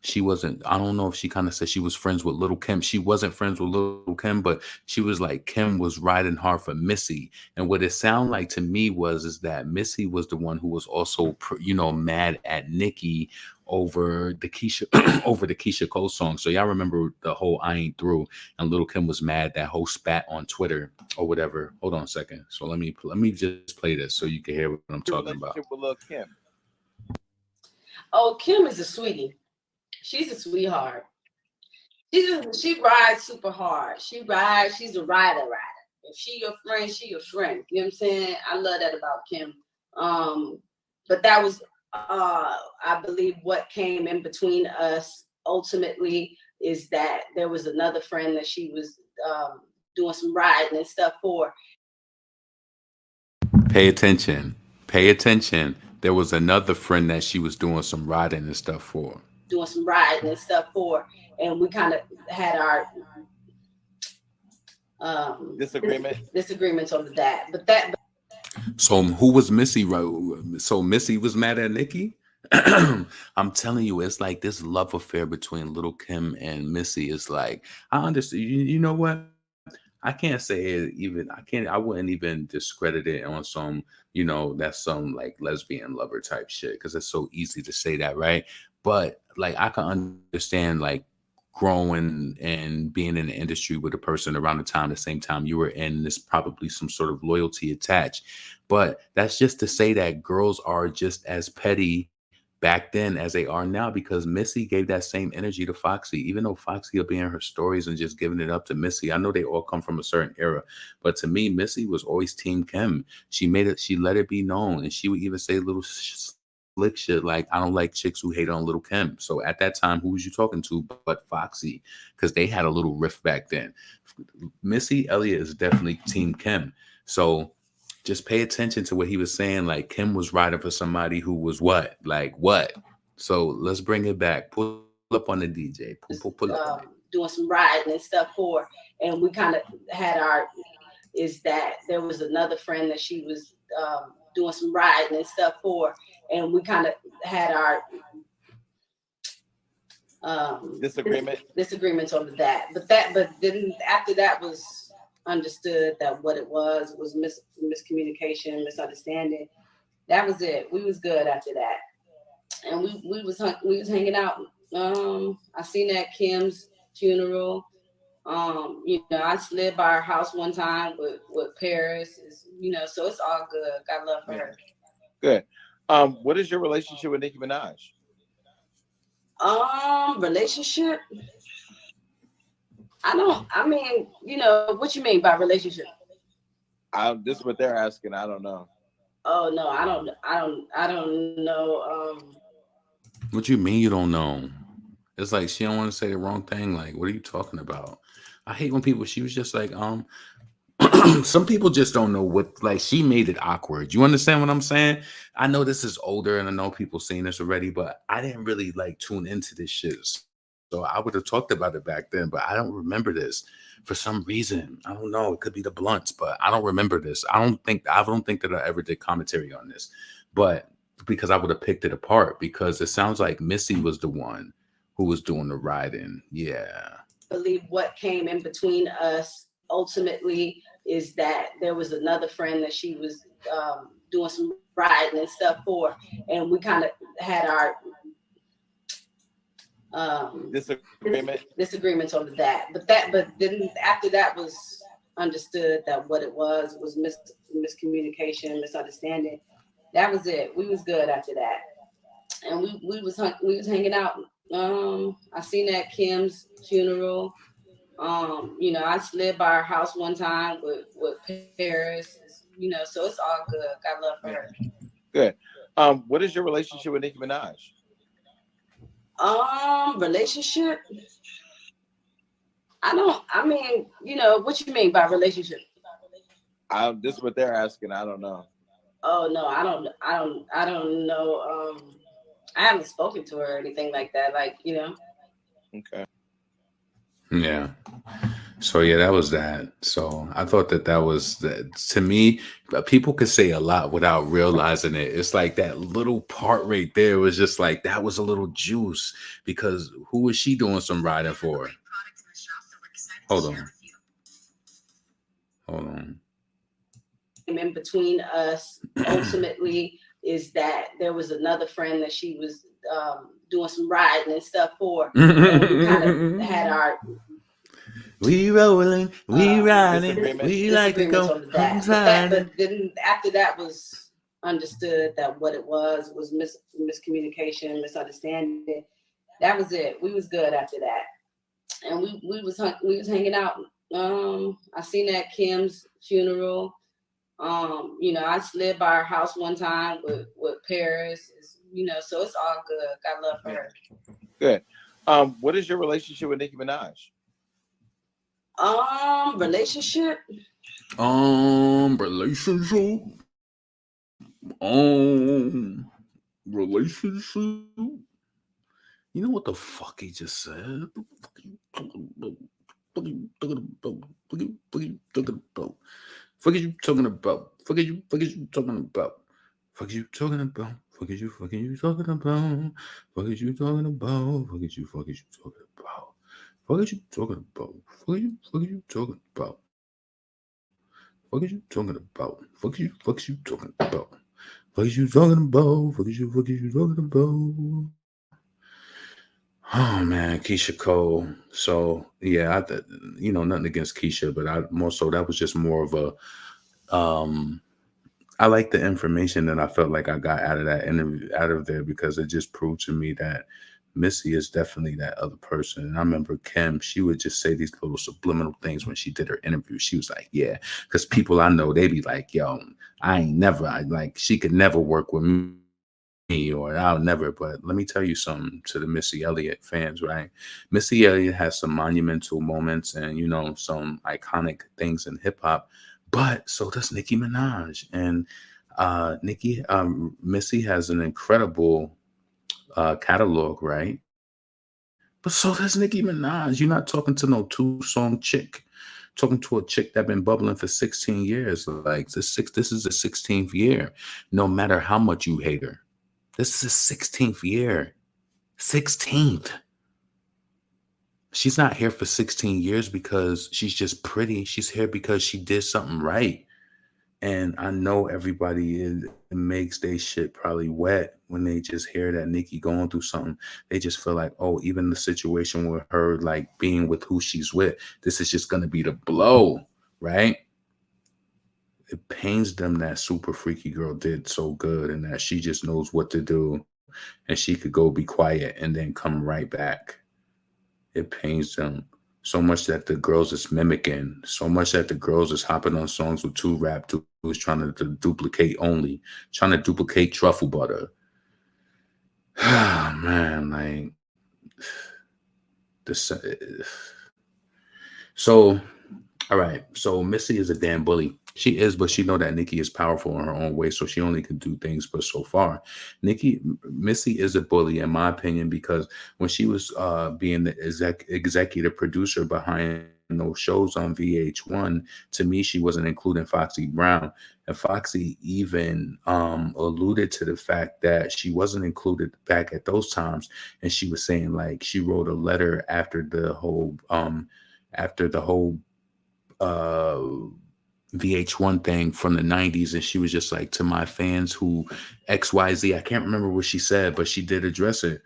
S1: she wasn't, I don't know if she kind of said she was friends with Little Kim. She wasn't friends with Little Kim, but she was like, Kim was riding hard for Missy. And what it sounded like to me is that Missy was the one who was also, mad at Nicki over the Keisha over the Keisha Cole song. So y'all remember the whole I Ain't Through, and Little Kim was mad, that whole spat on Twitter or whatever. Hold on a second. So let me just play this so you can hear what I'm talking about.
S3: With Lil' Kim.
S4: Oh, Kim is a sweetie. She's a sweetheart. She rides super hard. She's a rider. If she your friend, she your friend. You know what I'm saying? I love that about Kim. But that was I believe what came in between us ultimately is that there was another friend that she was doing some riding and stuff for.
S1: Pay attention. Pay attention. There was another friend that she was doing some riding and stuff for.
S4: And we kind of had our disagreements over that.
S1: So who was Missy? So Missy was mad at Nicki? I'm telling you, it's like this love affair between Little Kim and Missy is like, I understand. You know what? I can't say it even. I wouldn't even discredit it on some, that's some like lesbian lover type shit, because it's so easy to say that, right? But like, I can understand like growing and being in the industry with a person around the same time you were in, there's probably some sort of loyalty attached. But that's just to say that girls are just as petty back then as they are now, because Missy gave that same energy to Foxy. Even though Foxy will be in her stories and just giving it up to Missy, I know they all come from a certain era, but to me, Missy was always Team Kim. She let it be known, and she would even say little slick shit like, I don't like chicks who hate on Little Kim. So at that time, who was you talking to but Foxy? Because they had a little rift back then. Missy Elliott is definitely Team Kim. So just pay attention to what he was saying. Like, Kim was riding for somebody who was what? Like what? So let's bring it back. Pull up on the DJ. Pull up.
S4: Doing some riding and stuff for, and we kind of had is that there was another friend that she was doing some riding and stuff for, and we kind of had our disagreements over that. But then after that was understood that what it was miscommunication, misunderstanding. That was it. We was good after that, and we was hanging out. I seen at Kim's funeral. I slid by her house one time with Paris. So it's all good. Got love for her.
S3: Good. What is your relationship with Nicki Minaj?
S4: Relationship? What you mean by relationship?
S3: This is what they're asking. I don't know.
S4: Oh no, I don't know.
S1: What you mean you don't know? It's like she don't want to say the wrong thing. Like, what are you talking about? I hate when she was just like, some people just don't know what, like, she made it awkward. You understand what I'm saying? I know this is older and I know people seen this already, but I didn't really like tune into this shit So I would have talked about it back then, but I don't remember this for some reason. I don't know. It could be the blunts, but I don't remember this. I don't think that I ever did commentary on this, but because I would have picked it apart because it sounds like Missy was the one who was doing the riding. Yeah.
S4: Believe what came in between us ultimately is that there was another friend that she was doing some riding and stuff for, and we kind of had our disagreements over that. But then after that was understood that what it was miscommunication, misunderstanding. That was it. We was good after that, and we was hanging out. I seen at Kim's funeral. I slid by her house one time with Paris. So it's all good. Got love for her.
S3: Good. What is your relationship with Nicki Minaj?
S4: Relationship. What you mean by relationship?
S3: This is what they're asking. I don't know.
S4: Oh no, I don't know. I haven't spoken to her or anything like that.
S3: Okay.
S1: Yeah. So yeah, that was that. So I thought that was that. To me, people could say a lot without realizing it. It's like that little part right there was just like that was a little juice because who was she doing some riding for? Hold on.
S4: In between us ultimately is that there was another friend that she was doing some riding and stuff for, and we kind of had our
S1: we rolling, we riding, we like to go
S4: over that. But then after that was understood that what it was miscommunication, misunderstanding. That was it. We was good after that, and we was hanging out. I seen at Kim's funeral. I slid by her house one time with Paris. So it's all good. Got love for her.
S3: Good. What is your relationship with Nicki Minaj?
S4: Relationship.
S1: Relationship. You know what the fuck he just said? Fuck you talking about? Fuck you talking about? Fuck you talking about? Fuck you talking about? Fuck you talking about? Fuck you talking about? Fuck you talking about? Fuck you talking about? Fuck you talking about? Fuck you talking about? Fuck you talking about? Fuck you talking about? Fuck you talking about? Fuck you talking about? Fuck you talking about? Oh man, Keisha Cole. So yeah, nothing against Keisha, but I more so that was just more of a I like the information that I felt like I got out of that interview out of there because it just proved to me that Missy is definitely that other person. And I remember Kim, she would just say these little subliminal things when she did her interview. She was like, yeah, because people I know, they be like, yo, she could never work with me or I'll never. But let me tell you something to the Missy Elliott fans, right? Missy Elliott has some monumental moments and, some iconic things in hip hop, but so does Nicki Minaj. And Missy has an incredible catalog, right? But so does Nicki Minaj. You're not talking to no 2-song chick. Talking to a chick that been bubbling for 16 years. Like this is the 16th year. No matter how much you hate her. This is the 16th year. 16th. She's not here for 16 years because she's just pretty. She's here because she did something right. And I know everybody it makes their shit probably wet when they just hear that Nicki going through something. They just feel like, oh, even the situation with her, like being with who she's with, this is just going to be the blow, right? It pains them that Super Freaky Girl did so good and that she just knows what to do and she could go be quiet and then come right back. It pains them so much that the girls is mimicking, so much that the girls is hopping on songs with 2 rap dudes trying to duplicate trying to duplicate truffle butter. Man, like this. So, all right. So Missy is a damn bully. She is, but she know that Nicki is powerful in her own way, so she only can do things but so far. Missy is a bully in my opinion because when she was being the executive producer behind those shows on VH1, to me she wasn't including Foxy Brown, and Foxy even alluded to the fact that she wasn't included back at those times, and she was saying like she wrote a letter after the whole uh VH1 thing from the 90s, and she was just like, to my fans who XYZ, I can't remember what she said, but she did address it.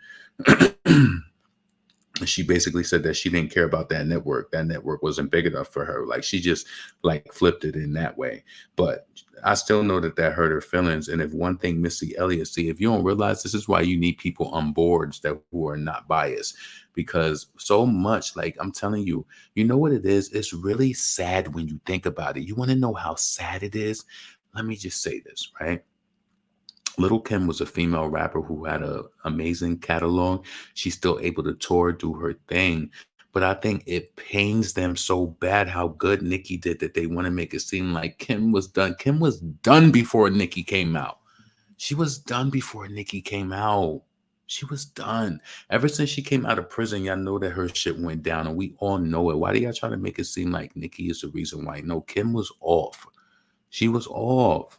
S1: She basically said that she didn't care about that network. That network wasn't big enough for her. Like she just like flipped it in that way. But I still know that that hurt her feelings. And if one thing Missy Elliott, see, if you don't realize, this is why you need people on boards that who are not biased, because so much, like I'm telling you, you know what it is? It's really sad when you think about it. You want to know how sad it is? Let me just say this, right? Little Kim was a female rapper who had an amazing catalog. She's still able to tour, do her thing. But I think it pains them so bad how good Nicki did that they want to make it seem like Kim was done. Kim was done before Nicki came out. She was done before Nicki came out. She was done. Ever since she came out of prison, y'all know that her shit went down, and we all know it. Why do y'all try to make it seem like Nicki is the reason why? No, Kim was off. She was off.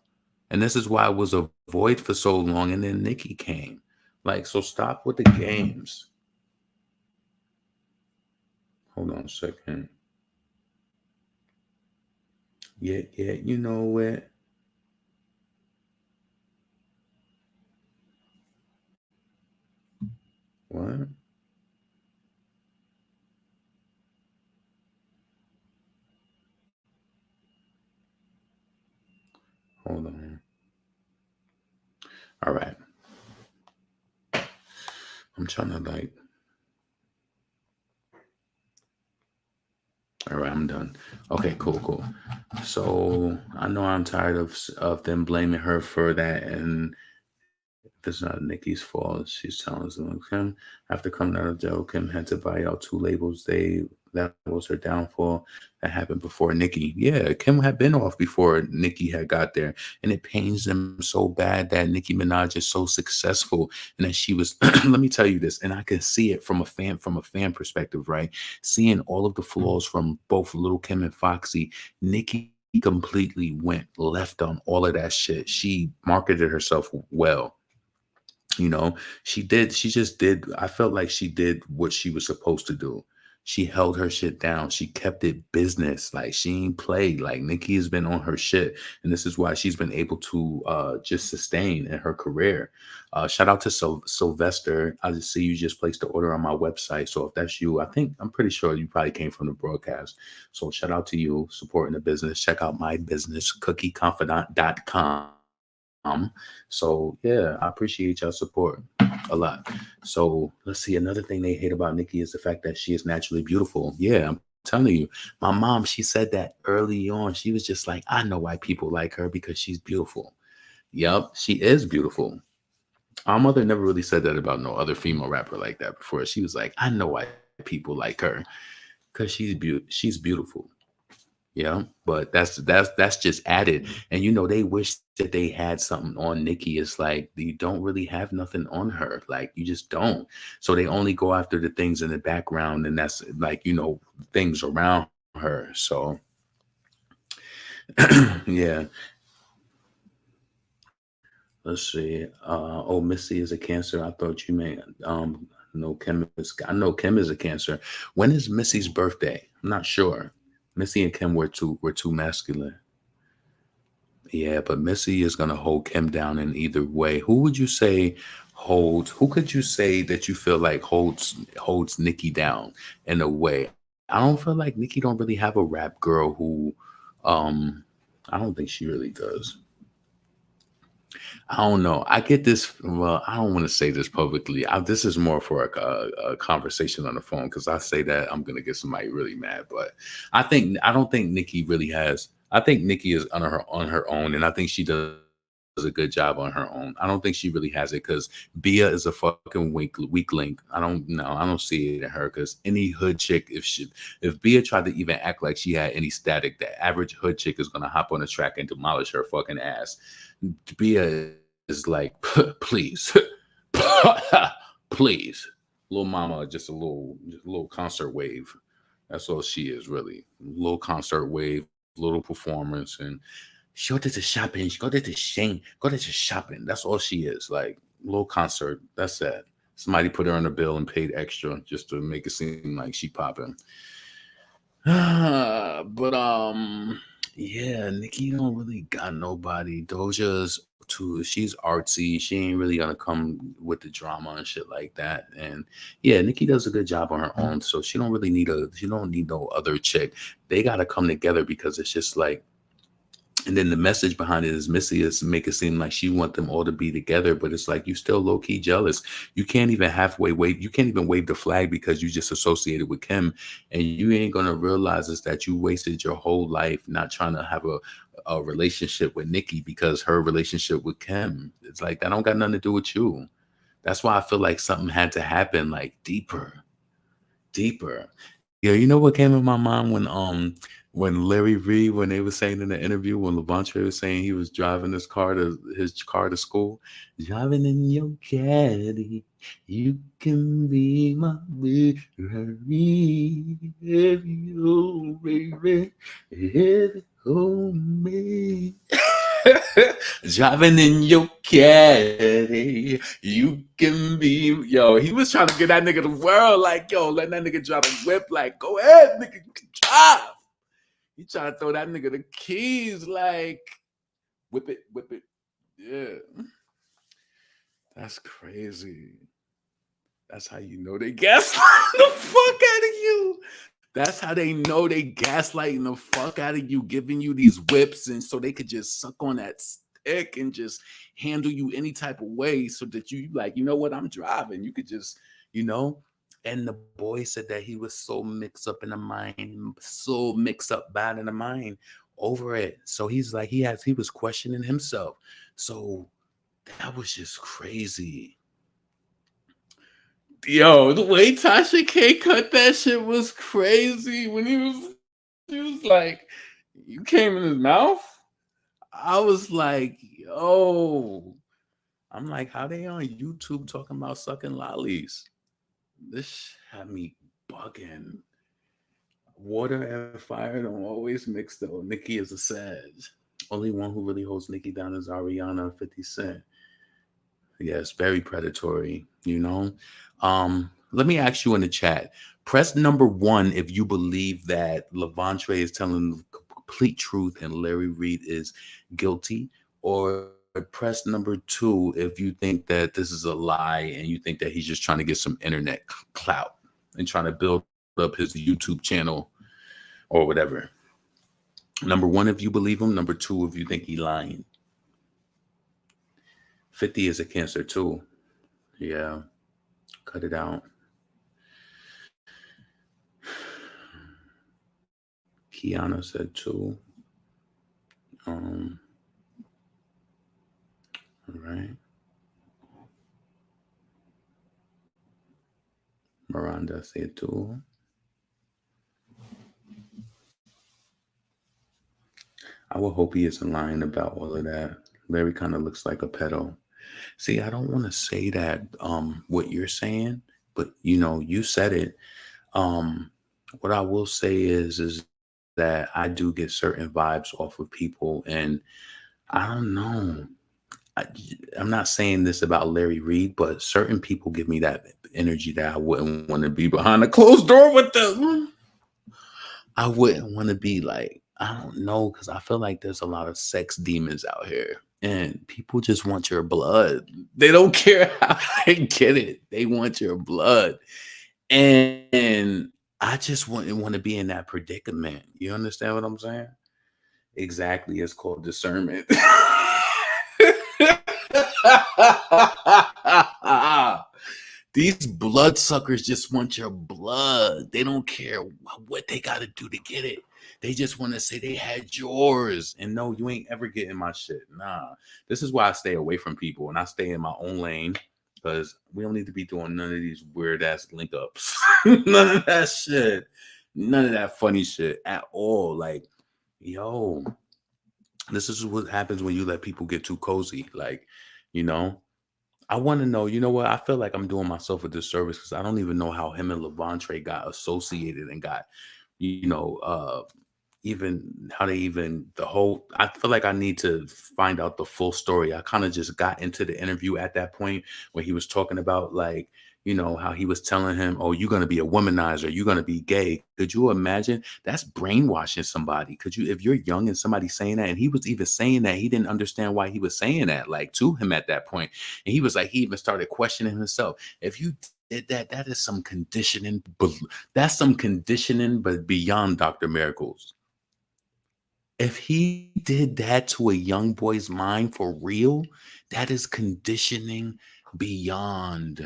S1: And this is why it was a void for so long, and then Nicki came. Like, so stop with the games. Hold on a second. Yeah, you know what? What? Hold on. All right. I'm trying to like. All right, I'm done. Okay, cool. So I know I'm tired of them blaming her for that, and it's not Nicki's fault. She's telling us, Kim, after coming out of jail, Kim had to buy out two labels. That was her downfall. That happened before Nicki. Yeah, Kim had been off before Nicki had got there, and it pains them so bad that Nicki Minaj is so successful, and that she was. Let me tell you this, and I can see it from a fan perspective, right? Seeing all of the flaws from both Little Kim and Foxy, Nicki completely went left on all of that shit. She marketed herself well. You know, she just did. I felt like she did what she was supposed to do. She held her shit down. She kept it business. Like she ain't played. Like Nicki has been on her shit. And this is why she's been able to just sustain in her career. Shout out to Sylvester. I just see you just placed the order on my website. So if that's you, I'm pretty sure you probably came from the broadcast. So shout out to you supporting the business. Check out my business, cookieconfidant.com. So yeah, I appreciate y'all support a lot. So let's see. Another thing they hate about Nicki is the fact that she is naturally beautiful. Yeah, I'm telling you. My mom, she said that early on. She was just like, I know why people like her because she's beautiful. Yep, she is beautiful. Our mother never really said that about no other female rapper like that before. She was like, I know why people like her because she's beautiful. Yeah, but that's just added. And you know, they wish that they had something on Nicki. It's like you don't really have nothing on her. Like you just don't. So they only go after the things in the background, and that's like, you know, things around her. So yeah. Let's see. Oh, Missy is a Cancer. I thought you meant no Kim is I know Kim is a Cancer. When is Missy's birthday? I'm not sure. Missy and Kim were too masculine. Yeah, but Missy is gonna hold Kim down in either way. Who would you say holds? Who could you say that you feel like holds Nicki down in a way? I don't feel like Nicki don't really have a rap girl who, um, I don't think she really does. I don't know. I get this. Well, I don't want to say this publicly. This is more for a conversation on the phone because I say that I'm gonna get somebody really mad. But I don't think Nicki really has. I think Nicki is on her own, and I think she does a good job on her own. I don't think she really has it because Bia is a fucking weak link. I don't see it in her because any hood chick, if Bia tried to even act like she had any static, the average hood chick is gonna hop on the track and demolish her fucking ass. Bia is like, please, please, little mama, just a little concert wave. That's all she is, really. Little concert wave, little performance, and she go to the shopping. She go to the Shane. Go to the shopping. That's all she is. Like little concert. That's it. Somebody put her on a bill and paid extra just to make it seem like she popping. But yeah, Nicki don't really got nobody. Doja's too. She's artsy. She ain't really gonna come with the drama and shit like that. And yeah, Nicki does a good job on her own. So she don't really need no other chick. They gotta come together because it's just like. And then the message behind it is Missy is make it seem like she want them all to be together, but it's like you still low key jealous. You can't even halfway wave. You can't even wave the flag because you just associated with Kim, and you ain't gonna realize is that you wasted your whole life not trying to have a relationship with Nicki because her relationship with Kim. It's like that don't got nothing to do with you. That's why I feel like something had to happen, like deeper. Yeah, you know what came in my mind when Larry Reid, when they were saying in the interview, when Levontraye was saying he was driving his car to school, driving in your caddy, you can be my Ferrari, baby, oh baby, baby, oh me. Driving in your caddy, you can be. Yo, he was trying to get that nigga the world, like, yo, let that nigga drive a whip, like, go ahead, nigga, you can drive. He trying to throw that nigga the keys, like, whip it. Yeah. That's crazy. That's how you know they gaslighting the fuck out of you. That's how they know they gaslighting the fuck out of you, giving you these whips, and so they could just suck on that stick and just handle you any type of way so that you like, you know what, I'm driving. You could just, And the boy said that he was so mixed up in the mind, so mixed up bad in the mind over it. So he's like, he was questioning himself. So that was just crazy. Yo, the way Tasha K cut that shit was crazy. When he was like, you came in his mouth? I was like, yo. I'm like, how they on YouTube talking about sucking lollies? This had me bugging. Water and fire don't always mix though. Nicki is a Sag. Only one who really holds Nicki down is Ariana 50 Cent. Yes, very predatory, Let me ask you in the chat. Press number 1 if you believe that Levontraye is telling the complete truth and Larry Reid is guilty, or press number 2 if you think that this is a lie and you think that he's just trying to get some internet clout and trying to build up his YouTube channel or whatever. Number 1 if you believe him. Number 2 if you think he's lying. 50 is a Cancer too. Yeah. Cut it out. Kiana said 2. All right. Miranda said 2. I would hope he isn't lying about all of that. Larry kind of looks like a pedo. See, I don't want to say that what you're saying, but you said it. What I will say is that I do get certain vibes off of people, and I don't know. I'm not saying this about Larry Reid, but certain people give me that energy that I wouldn't want to be behind a closed door with them. I wouldn't want to be like, I don't know, because I feel like there's a lot of sex demons out here. And people just want your blood. They don't care how they get it. They want your blood. And I just wouldn't want to be in that predicament. You understand what I'm saying? Exactly. It's called discernment. These bloodsuckers just want your blood. They don't care what they got to do to get it. They just want to say they had yours. And no, you ain't ever getting my shit. Nah. This is why I stay away from people and I stay in my own lane because we don't need to be doing none of these weird ass link ups. None of that shit. None of that funny shit at all. Like, yo, this is what happens when you let people get too cozy. Like, you know, I want to know, you know what? I feel like I'm doing myself a disservice because I don't even know how him and Levontraye got associated and got, you know, even how they even the whole. I feel like I need to find out the full story. I kind of just got into the interview at that point when he was talking about like, you know, how he was telling him, "Oh, you're gonna be a womanizer. You're gonna be gay." Could you imagine? That's brainwashing somebody. Could you, if you're young and somebody's saying that, and he was even saying that he didn't understand why he was saying that, like to him at that point, and he was like, he even started questioning himself. If you did that, that is some conditioning. That's some conditioning, but beyond Dr. Miracles. If he did that to a young boy's mind for real, that is conditioning beyond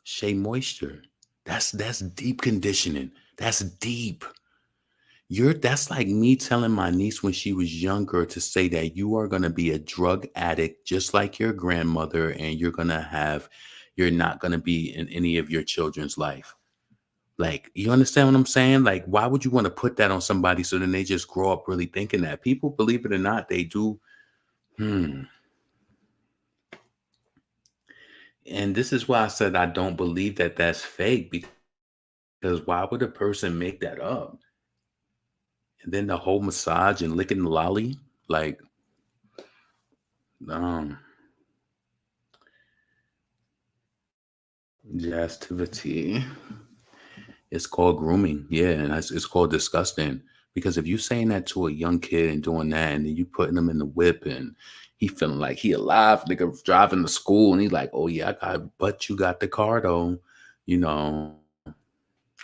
S1: Shea Moisture. That's deep conditioning. That's deep. That's like me telling my niece when she was younger to say that you are gonna be a drug addict just like your grandmother, and you're not gonna be in any of your children's life. Like, you understand what I'm saying? Like, why would you want to put that on somebody so then they just grow up really thinking that? People, believe it or not, they do. And this is why I said I don't believe that that's fake, because why would a person make that up? And then the whole massage and licking the lolly, like, um, jastivity. It's called grooming. Yeah, and it's called disgusting. Because if you saying that to a young kid and doing that, and then you putting him in the whip and he feeling like he alive, nigga driving to school, and he's like, "Oh yeah, but you got the car though," you know,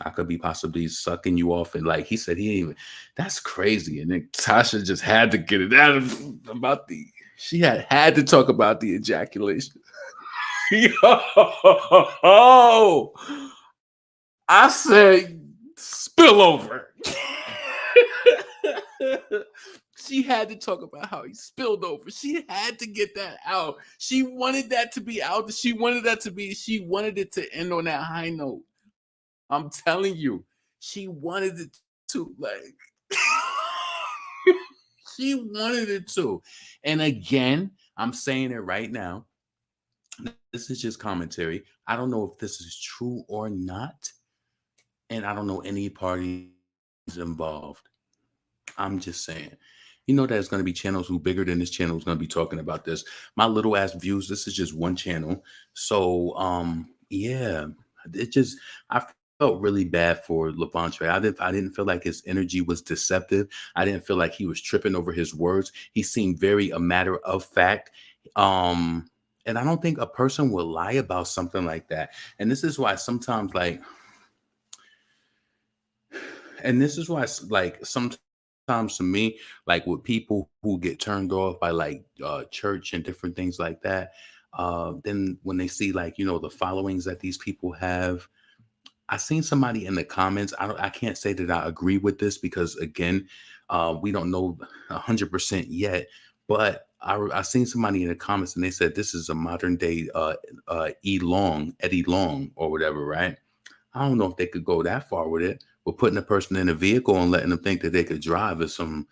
S1: I could be possibly sucking you off, and like he said, he ain't even. That's crazy. And then Tasha just had to get it out about the. She had to talk about the ejaculation. Yo, I said spillover. She had to talk about how he spilled over. She had to get that out. She wanted that to be out. She wanted it to end on that high note. I'm telling you, she wanted it to, like, she wanted it to. And again, I'm saying it right now. This is just commentary. I don't know if this is true or not. And I don't know any parties involved. I'm just saying. You know, there's going to be channels who bigger than this channel is going to be talking about this. My little ass views. This is just one channel. So, yeah, I felt really bad for Levontraye. I didn't feel like his energy was deceptive. I didn't feel like he was tripping over his words. He seemed very a matter of fact. And I don't think a person will lie about something like that. And this is why sometimes, like, and this is why, like, sometimes to me, like with people who get turned off by like church and different things like that, then when they see, like, you know, the followings that these people have, I seen somebody in the comments. I can't say that I agree with this because again, we don't know 100% yet. But I seen somebody in the comments and they said this is a modern day Eddie Long or whatever, right? I don't know if they could go that far with it. But putting a person in a vehicle and letting them think that they could drive is you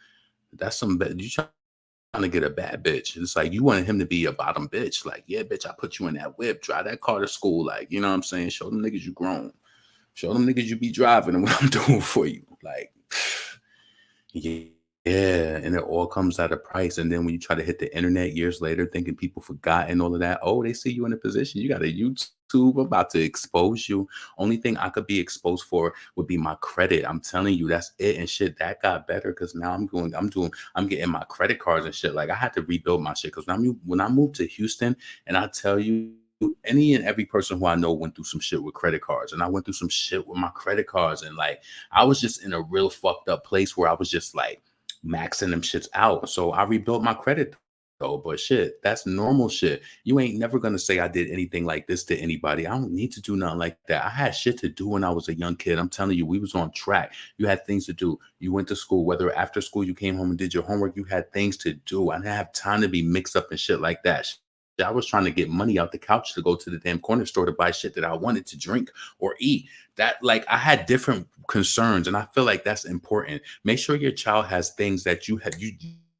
S1: trying to get a bad bitch. It's like you wanted him to be a bottom bitch. Like, yeah, bitch, I put you in that whip, drive that car to school. Like, you know what I'm saying? Show them niggas you grown. Show them niggas you be driving and what I'm doing for you. Like, yeah, and it all comes at a price. And then when you try to hit the internet years later, thinking people forgot and all of that, oh, they see you in a position. You got a YouTube about to expose you. Only thing I could be exposed for would be my credit. I'm telling you, that's it. And shit, that got better because now I'm getting my credit cards and shit. Like I had to rebuild my shit because when I moved to Houston, and I tell you, any and every person who I know went through some shit with credit cards, and I went through some shit with my credit cards, and like I was just in a real fucked up place where I was just like maxing them shits out. So I rebuilt my credit though, but shit, that's normal shit. You ain't never gonna say I did anything like this to anybody. I don't need to do nothing like that. I had shit to do when I was a young kid. I'm telling you, we was on track. You had things to do. You went to school, whether after school you came home and did your homework, you had things to do. I didn't have time to be mixed up in shit like that. I was trying to get money out the couch to go to the damn corner store to buy shit that I wanted to drink or eat. That, like, I had different concerns, and I feel like that's important. Make sure your child has things that you have. You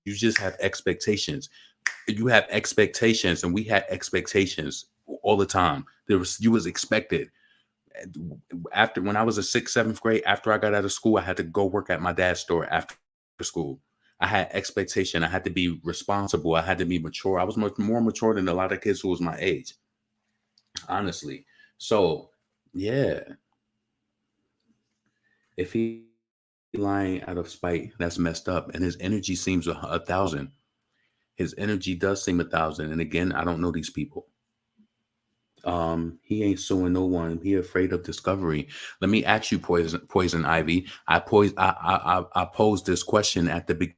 S1: just have expectations. You have expectations, and we had expectations all the time. You was expected. After, when I was in 6th, 7th grade, after I got out of school, I had to go work at my dad's store after school. I had expectation. I had to be responsible. I had to be mature. I was much more mature than a lot of kids who was my age, honestly. So, yeah, if he lying out of spite, that's messed up. And his energy seems 1,000. His energy does seem 1,000. And again, I don't know these people. He ain't suing no one. He afraid of discovery. Let me ask you, Poison Ivy. I posed this question at the beginning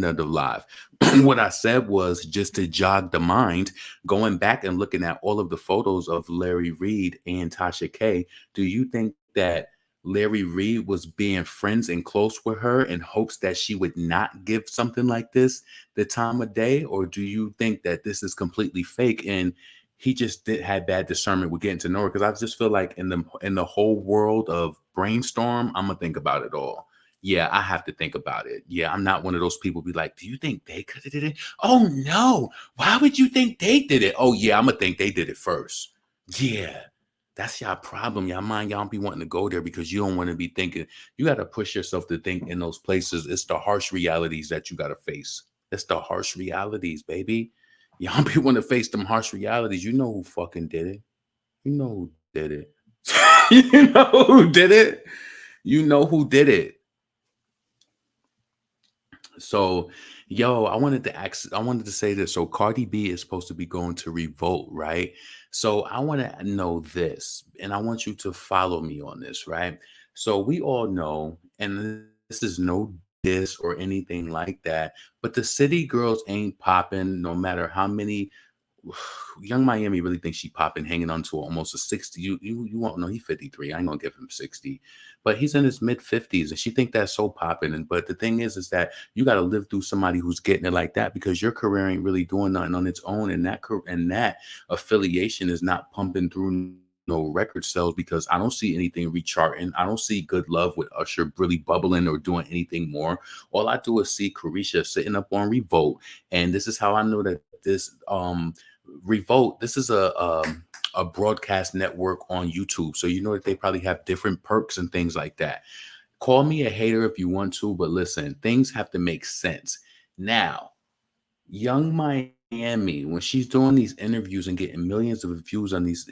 S1: of the live. What I said was, just to jog the mind, going back and looking at all of the photos of Larry Reid and Tasha K. Do you think that Larry Reid was being friends and close with her in hopes that she would not give something like this the time of day? Or do you think that this is completely fake and he just had bad discernment with getting to know her? Because I just feel like in the whole world of brainstorm, I'm gonna think about it all. Yeah, I have to think about it. Yeah, I'm not one of those people be like, do you think they could have did it? Oh no, why would you think they did it? Oh yeah, I'm gonna think they did it first. Yeah, that's y'all problem. Y'all mind, y'all don't be wanting to go there because you don't want to be thinking. You got to push yourself to think in those places. It's the harsh realities that you got to face. It's the harsh realities, baby. Y'all be want to face them harsh realities. You know who fucking did it. You know who did it. You know who did it. You know who did it. So, yo, I wanted to say this. So Cardi B is supposed to be going to Revolt, right? So I want to know this, and I want you to follow me on this, right? So we all know, and this is no diss or anything like that, but the city girls ain't popping no matter how many. Young Miami really thinks she popping, hanging on to almost a 60. You won't know he's 53. I ain't gonna give him 60, but he's in his mid 50s, and she think that's so popping. And but the thing is that you got to live through somebody who's getting it like that, because your career ain't really doing nothing on its own, and that affiliation is not pumping through no record sales, because I don't see anything recharting. I don't see Good Love with Usher really bubbling or doing anything more. All I do is see Carisha sitting up on Revolt, and this is how I know that this Revolt, this is a broadcast network on YouTube. So you know that they probably have different perks and things like that. Call me a hater if you want to, but listen, things have to make sense. Now, Young Miami, when she's doing these interviews and getting millions of views on these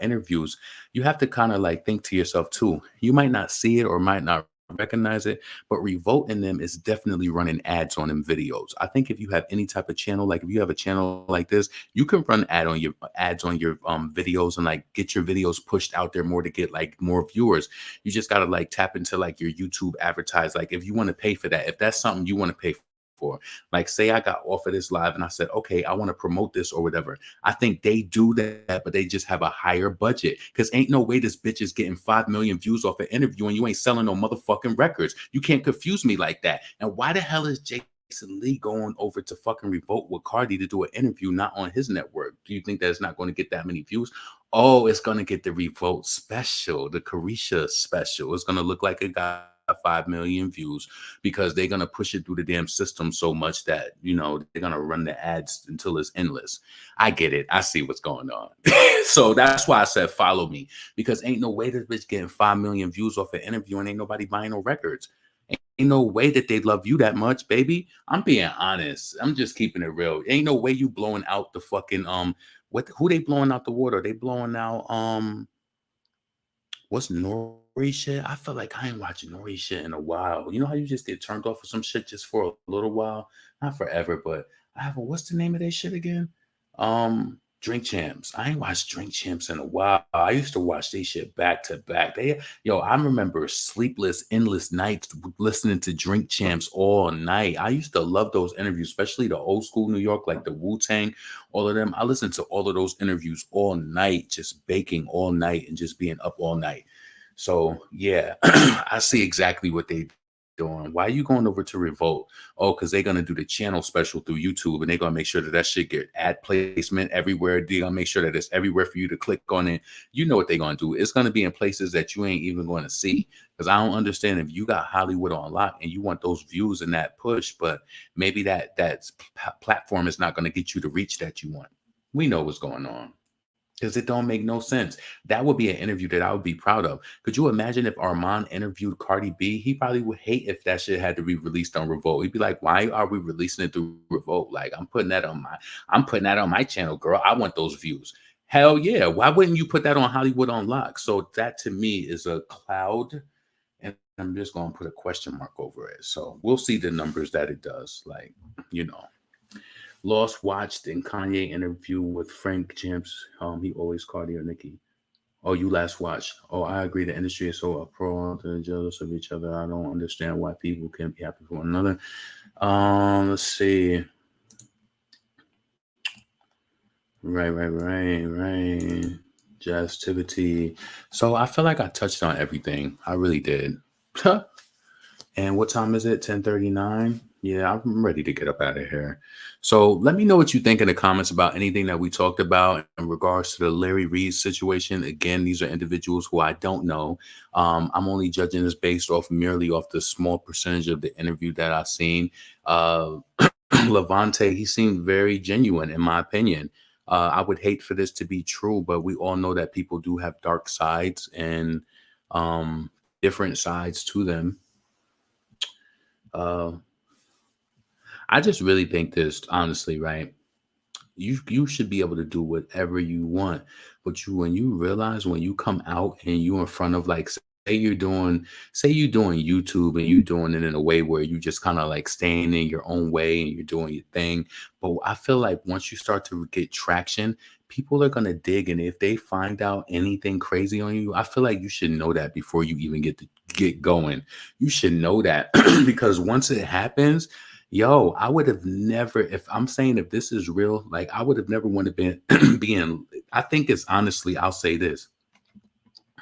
S1: interviews, you have to kind of like think to yourself too. You might not see it or might not recognize it, but Revolt in them is definitely running ads on them videos. I think if you have any type of channel, like if you have a channel like this, you can run ads on your videos and like get your videos pushed out there more to get like more viewers. You just gotta like tap into like your YouTube advertise. Like if you want to pay for that, if that's something you want to pay for. Like, say I got off of this live and I said, okay, I want to promote this or whatever. I think they do that, but they just have a higher budget, because ain't no way this bitch is getting 5 million views off an interview and you ain't selling no motherfucking records. You can't confuse me like that. And why the hell is Jason Lee going over to fucking Revolt with Cardi to do an interview not on his network? Do you think that it's not going to get that many views? Oh, it's going to get the Revolt special, the Carisha special. It's going to look like it got 5 million views, because they're going to push it through the damn system so much that, you know, they're going to run the ads until it's endless. I get it. I see what's going on. So that's why I said follow me, because ain't no way this bitch getting 5 million views off an interview and ain't nobody buying no records. Ain't no way that they love you that much, baby. I'm being honest. I'm just keeping it real. Ain't no way you blowing out the fucking who they blowing out the water? They blowing out what's Nori shit? I feel like I ain't watching Nori shit in a while. You know how you just get turned off of some shit just for a little while? Not forever, but what's the name of that shit again? Drink Champs. I ain't watched Drink Champs in a while. I used to watch they shit back to back. I remember sleepless, endless nights listening to Drink Champs all night. I used to love those interviews, especially the old school New York, like the Wu-Tang, all of them. I listened to all of those interviews all night, just baking all night and just being up all night. So yeah, I see exactly what they doing. Why are you going over to Revolt? Oh, because they're gonna do the channel special through YouTube, and they're gonna make sure that shit get ad placement everywhere. They're gonna make sure that it's everywhere for you to click on it. You know what they're gonna do? It's gonna be in places that you ain't even going to see. Because I don't understand if you got Hollywood on lock and you want those views and that push, but maybe that platform is not gonna get you the reach that you want. We know what's going on. Because it don't make no sense. That would be an interview that I would be proud of. Could you imagine if Armand interviewed Cardi B? He probably would hate if that shit had to be released on Revolt. He'd be like, "Why are we releasing it through Revolt? Like, I'm putting that on my channel, girl. I want those views." Hell yeah. Why wouldn't you put that on Hollywood on Lock? So that to me is a cloud, and I'm just gonna put a question mark over it. So we'll see the numbers that it does. Like, you know. Lost watched in Kanye interview with Frank James. He always Cardi or Nicki. Oh, you last watched. Oh, I agree. The industry is so uproar and jealous of each other. I don't understand why people can't be happy for one another. Let's see. Right. Jazztivity. So I feel like I touched on everything. I really did. And what time is it? 10:39. Yeah, I'm ready to get up out of here. So let me know what you think in the comments about anything that we talked about in regards to the Larry Reid situation. Again, these are individuals who I don't know. I'm only judging this based off merely off the small percentage of the interview that I've seen. Levontraye, he seemed very genuine, in my opinion. I would hate for this to be true, but we all know that people do have dark sides and different sides to them. I just really think this, honestly, right? You should be able to do whatever you want, but when you realize when you come out and you in front of like say you're doing YouTube and you're doing it in a way where you just kind of like staying in your own way and you're doing your thing. But I feel like once you start to get traction, people are gonna dig, and if they find out anything crazy on you, I feel like you should know that before you even get going. You should know that because once it happens. Yo, I would have never, if I'm saying if this is real, like I would have never wanted to be being, I think it's honestly, I'll say this.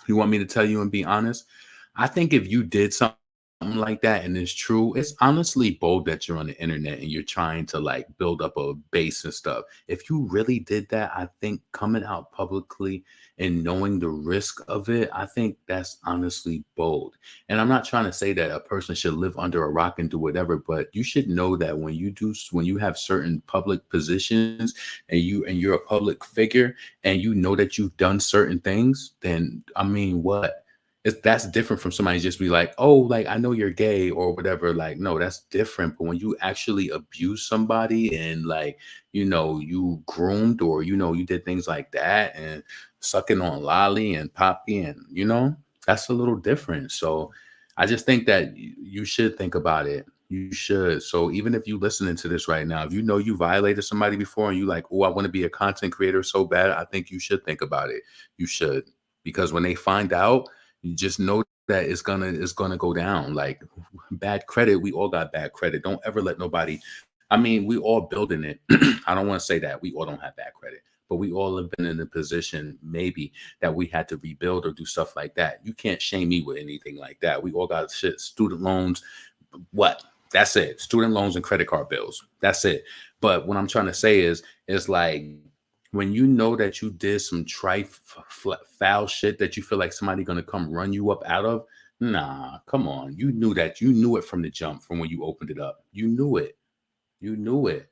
S1: You want me to tell you and be honest? I think if you did something like that and it's true, it's honestly bold that you're on the internet and you're trying to like build up a base and stuff. If you really did that, I think coming out publicly and knowing the risk of it, I think that's honestly bold. And I'm not trying to say that a person should live under a rock and do whatever, but you should know that when you have certain public positions and you're a public figure and you know that you've done certain things, then I mean, what? That's different from somebody just be like, oh, like I know you're gay or whatever. Like, no, that's different. But when you actually abuse somebody and like, you groomed or you did things like that and sucking on Lolly and Poppy and that's a little different. So I just think that you should think about it. You should. So even if you listening to this right now, if you know you violated somebody before and you like, oh, I want to be a content creator so bad, I think you should think about it. You should, because when they find out, you just know that it's gonna go down. Like bad credit, we all got bad credit. Don't ever let nobody. I mean, we all building it. I don't want to say that we all don't have bad credit, but we all have been in a position maybe that we had to rebuild or do stuff like that. You can't shame me with anything like that. We all got shit, student loans. What? That's it. Student loans and credit card bills. That's it. But what I'm trying to say is like, when you know that you did some foul shit that you feel like somebody gonna come run you up out of, nah, come on. You knew that. You knew it from the jump, from when you opened it up. You knew it. You knew it.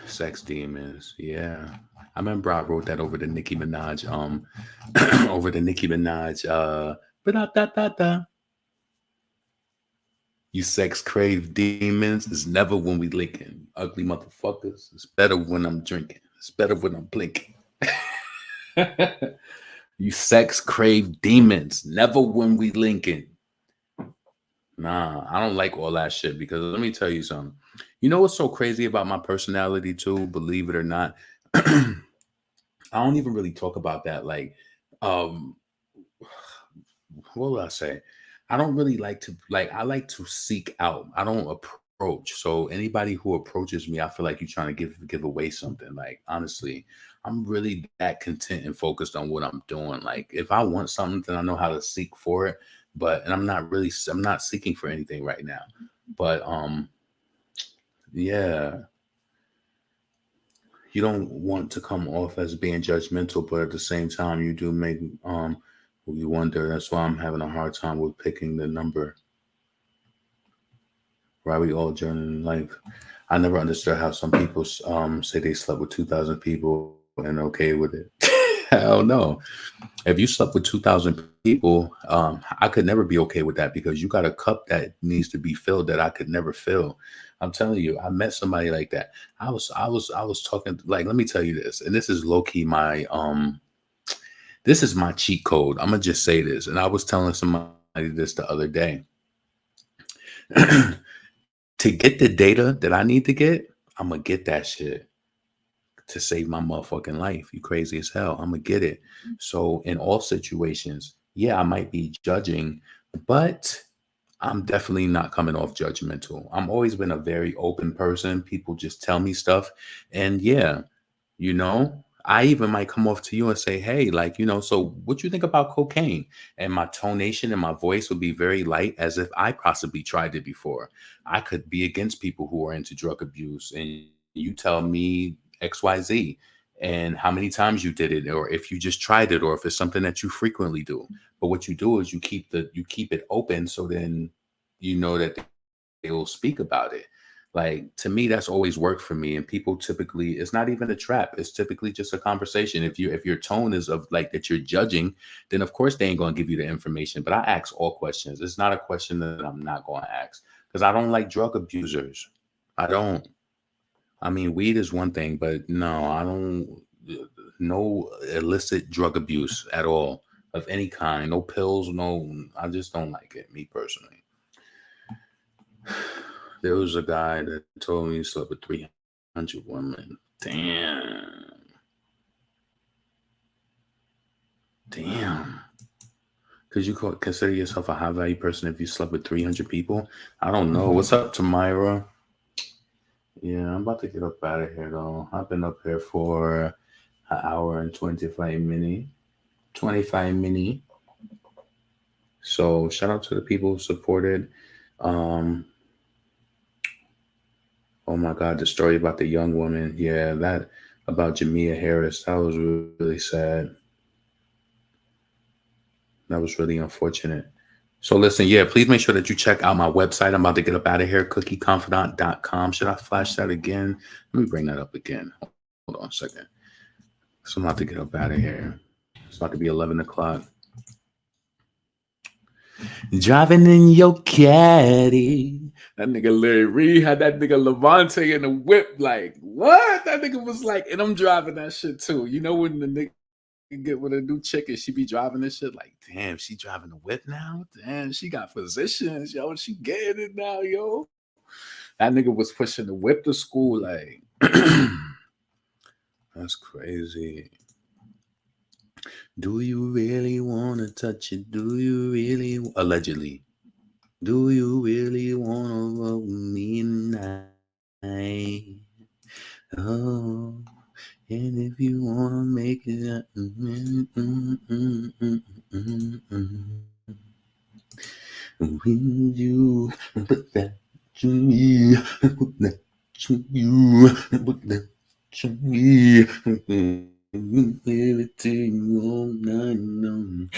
S1: Sex demons. Yeah. I remember I wrote that over the Nicki Minaj, You sex crave demons. It's never when we linking. Ugly motherfuckers. It's better when I'm drinking. It's better when I'm blinking. You sex crave demons. Never when we linking. Nah, I don't like all that shit because let me tell you something. You know what's so crazy about my personality too? Believe it or not, I don't even really talk about that. Like, um, what will I say? I don't really like to like. I like to seek out. I don't approach. So anybody who approaches me, I feel like you're trying to give away something. Like honestly, I'm really that content and focused on what I'm doing. Like if I want something, then I know how to seek for it. But and I'm not seeking for anything right now. But yeah, you don't want to come off as being judgmental, but at the same time, you do make you wonder. That's why I'm having a hard time with picking the number. Why we all journey in life. I never understood how some people say they slept with 2,000 people and okay with it. Hell no. If you slept with 2,000 people, I could never be okay with that because you got a cup that needs to be filled that I could never fill. I'm telling you, I met somebody like that. I was talking like, let me tell you this, and this is low key my this is my cheat code. I'm gonna just say this, and I was telling somebody this the other day. To get the data that I need to get, I'm gonna get that shit to save my motherfucking life. You crazy as hell. I'm gonna get it. So in all situations, yeah, I might be judging, but I'm definitely not coming off judgmental. I'm always been a very open person. People just tell me stuff. And yeah, you know, I even might come off to you and say, hey, like, so what you think about cocaine? And my tonation and my voice would be very light as if I possibly tried it before. I could be against people who are into drug abuse. And you tell me XYZ and how many times you did it, or if you just tried it, or if it's something that you frequently do. But what you do is you keep it open so then you know that they will speak about it. Like to me, that's always worked for me. And people typically, it's not even a trap. It's typically just a conversation. If your tone is of like that you're judging, then of course they ain't gonna give you the information. But I ask all questions. It's not a question that I'm not gonna ask because I don't like drug abusers. I don't. I mean, weed is one thing, but no, I don't. No illicit drug abuse at all of any kind. No pills. No, I just don't like it. Me personally. There was a guy that told me he slept with 300 women. Damn. Damn. Could you consider yourself a high value person if you slept with 300 people? I don't know. What's up, Tamira? Yeah, I'm about to get up out of here, though. I've been up here for an hour and 25 minutes. 25 minutes. So shout out to the people who supported. Um, Oh my God, the story about the young woman. Yeah, that about Jamia Harris. That was really sad. That was really unfortunate. So listen, yeah, please make sure that you check out my website. I'm about to get up out of here, cookieconfidant.com. Should I flash that again? Let me bring that up again. Hold on a second. So I'm about to get up out of here. It's about to be 11 o'clock. Driving in your caddy. That nigga Larry Reid had that nigga Levontraye in the whip. Like, what? That nigga was like, and I'm driving that shit too. You know when the nigga get with a new chick and she be driving this shit? Like, damn, she driving the whip now? Damn, she got positions, yo. She getting it now, yo. That nigga was pushing the whip to school. Like, that's crazy. Do you really want to touch it? Do you really? Allegedly. Do you really want to love me tonight? Oh, and if you want to make it, when you put that to me, put that to you, put that to me. Everything all night long.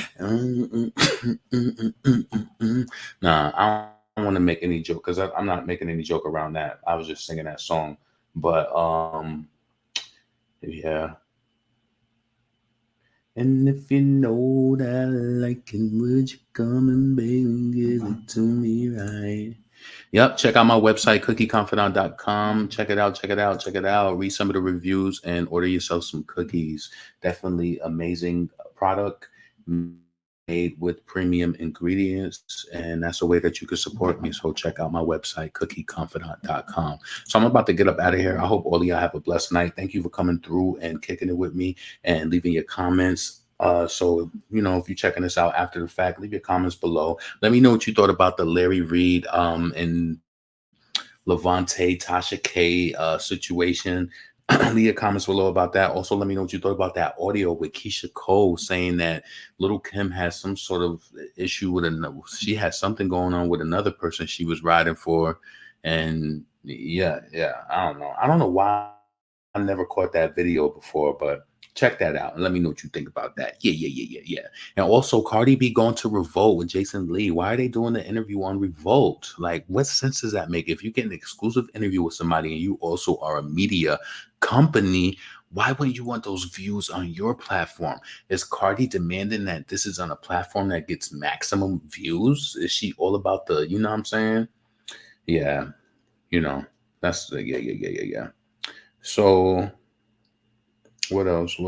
S1: Nah, I don't want to make any joke because I'm not making any joke around that. I was just singing that song, but yeah. And if you know that I like it, would you come and baby give it to me right? Yep, check out my website, cookieconfidant.com. Check it out, check it out, check it out. Read some of the reviews and order yourself some cookies. Definitely amazing product made with premium ingredients, and that's a way that you can support me. So check out my website, cookieconfidant.com. So I'm about to get up out of here. I hope all of y'all have a blessed night. Thank you for coming through and kicking it with me and leaving your comments. So, you know, if you're checking this out after the fact, leave your comments below. Let me know what you thought about the Larry Reid and Levontraye, Tasha K situation. Leave your comments below about that. Also, let me know what you thought about that audio with Keisha Cole saying that Little Kim has some sort of issue with she had something going on with another person she was riding for. And yeah, I don't know why I never caught that video before, but check that out and let me know what you think about that. Yeah. And also Cardi B going to Revolt with Jason Lee. Why are they doing the interview on Revolt? Like, what sense does that make? If you get an exclusive interview with somebody and you also are a media company, why wouldn't you want those views on your platform? Is Cardi demanding that this is on a platform that gets maximum views? Is she all about the, you know what I'm saying? Yeah, you know, that's the, yeah. So what else?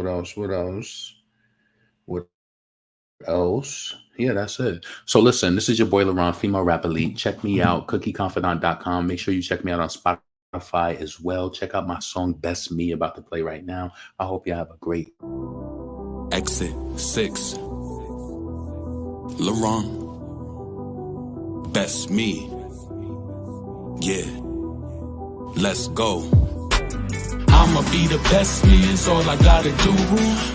S1: Yeah, that's it. So listen, this is your boy LaRon, female rap elite. Check me out, cookieconfidant.com. Make sure you check me out on Spotify as well. Check out my song Best Me, about to play right now. I hope you have a great
S5: Exit 6. LaRon. Best Me. Yeah. Let's go. I'ma be the best me, is all I gotta do.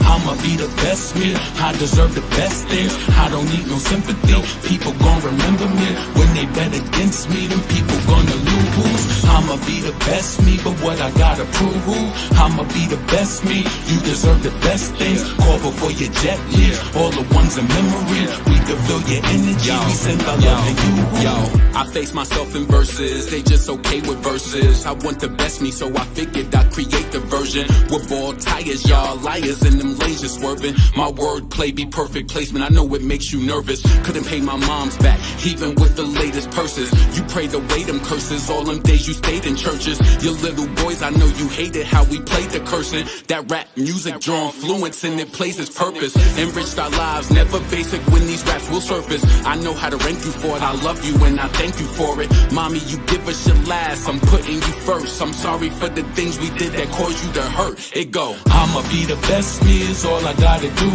S5: I'ma be the best me, I deserve the best things. I don't need no sympathy, people gon' remember me. When they bet against me, them people gonna lose. I'ma be the best me, but what I gotta prove. I'ma be the best me, you deserve the best things. Call before your jet leaves, all the ones in memory. We can feel your energy, we send our love to you. I face myself in verses, they just okay with verses. I want the best me, so I figured I'd create the version with bald tires, y'all liars and them lasers swerving. My wordplay be perfect placement, I know it makes you nervous. Couldn't pay my mom's back, even with the latest purses. You prayed away them curses, all them days you stayed in churches. Your little boys, I know you hated how we played the cursing. That rap music draw influence and it plays its purpose. Enriched our lives, never basic when these raps will surface. I know how to rank you for it, I love you and I thank you for it. Mommy, you give us your last, I'm putting you first. I'm sorry for the things we did that cause you to hurt. It go, I'ma be the best me, is all I gotta do.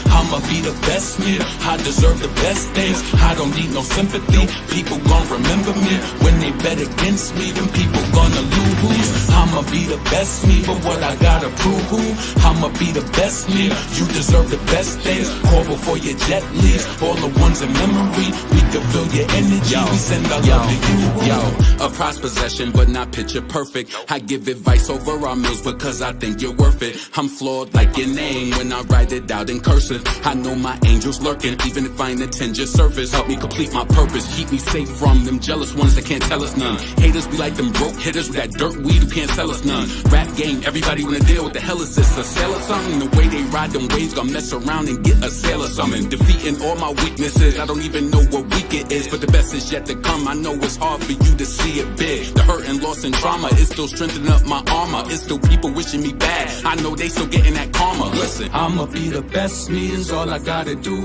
S5: I'ma be the best me, I deserve the best things. I don't need no sympathy, people gon' remember me. When they bet against me, them people gonna lose. I'ma be the best me, but what I gotta prove. I'ma be the best me, you deserve the best things. Call before your jet leaves, all the ones in memory. We can feel your energy, we send our love to you. A prized possession, but not picture perfect. I give advice over our meals because I think you're worth it. I'm flawed like your name when I write it out in cursive. I know my angels lurking, even if I ain't attend your service. Help me complete my purpose, keep me safe from them jealous ones that can't tell us none. Haters be like them broke hitters with that dirt weed who can't sell us none. Rap game, everybody wanna deal, what the hell is this, a sale or something? The way they ride them waves, gonna mess around and get a sale or something. Defeating all my weaknesses, I don't even know what week it is, but the best is yet to come. I know it's hard for you to see it big. The hurt and loss and trauma is still strengthening up my armor. It's still people wishing me bad, I know they still getting that karma. Listen, I'ma be the best me, is all I gotta do.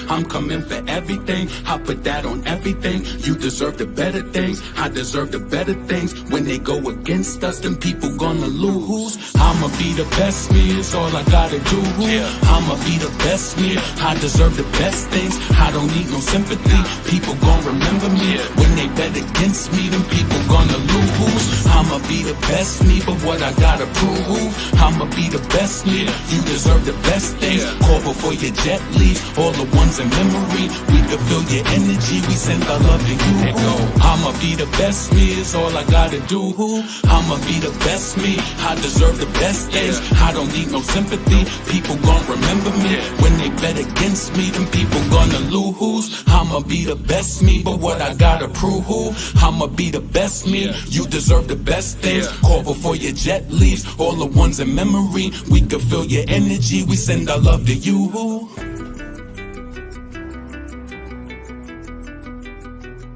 S5: I'm coming for everything, I put that on everything. You deserve the better things, I deserve the better things. When they go against us, them people gonna lose. I'ma be the best me, is all I gotta do. I'ma be the best me, I deserve the best things. I don't need no sympathy, people gon' remember me. When they bet against me, them people gonna lose. I'ma be the best me, but what I gotta prove. I'ma be the best me, you deserve the best things. Call before your jet leaves, all the ones in memory. We can feel your energy, we send our love to you. I'ma be the best me, is all I gotta do. I'ma be the best me, I deserve the best things. I don't need no sympathy, people gon' remember me. When they bet against me, them people gonna lose. I'ma be the best me, but what I gotta prove. I'ma be the best me, you deserve the best things. Call before your jet leaves, all the ones in memory. We can feel your energy, we send our love to you.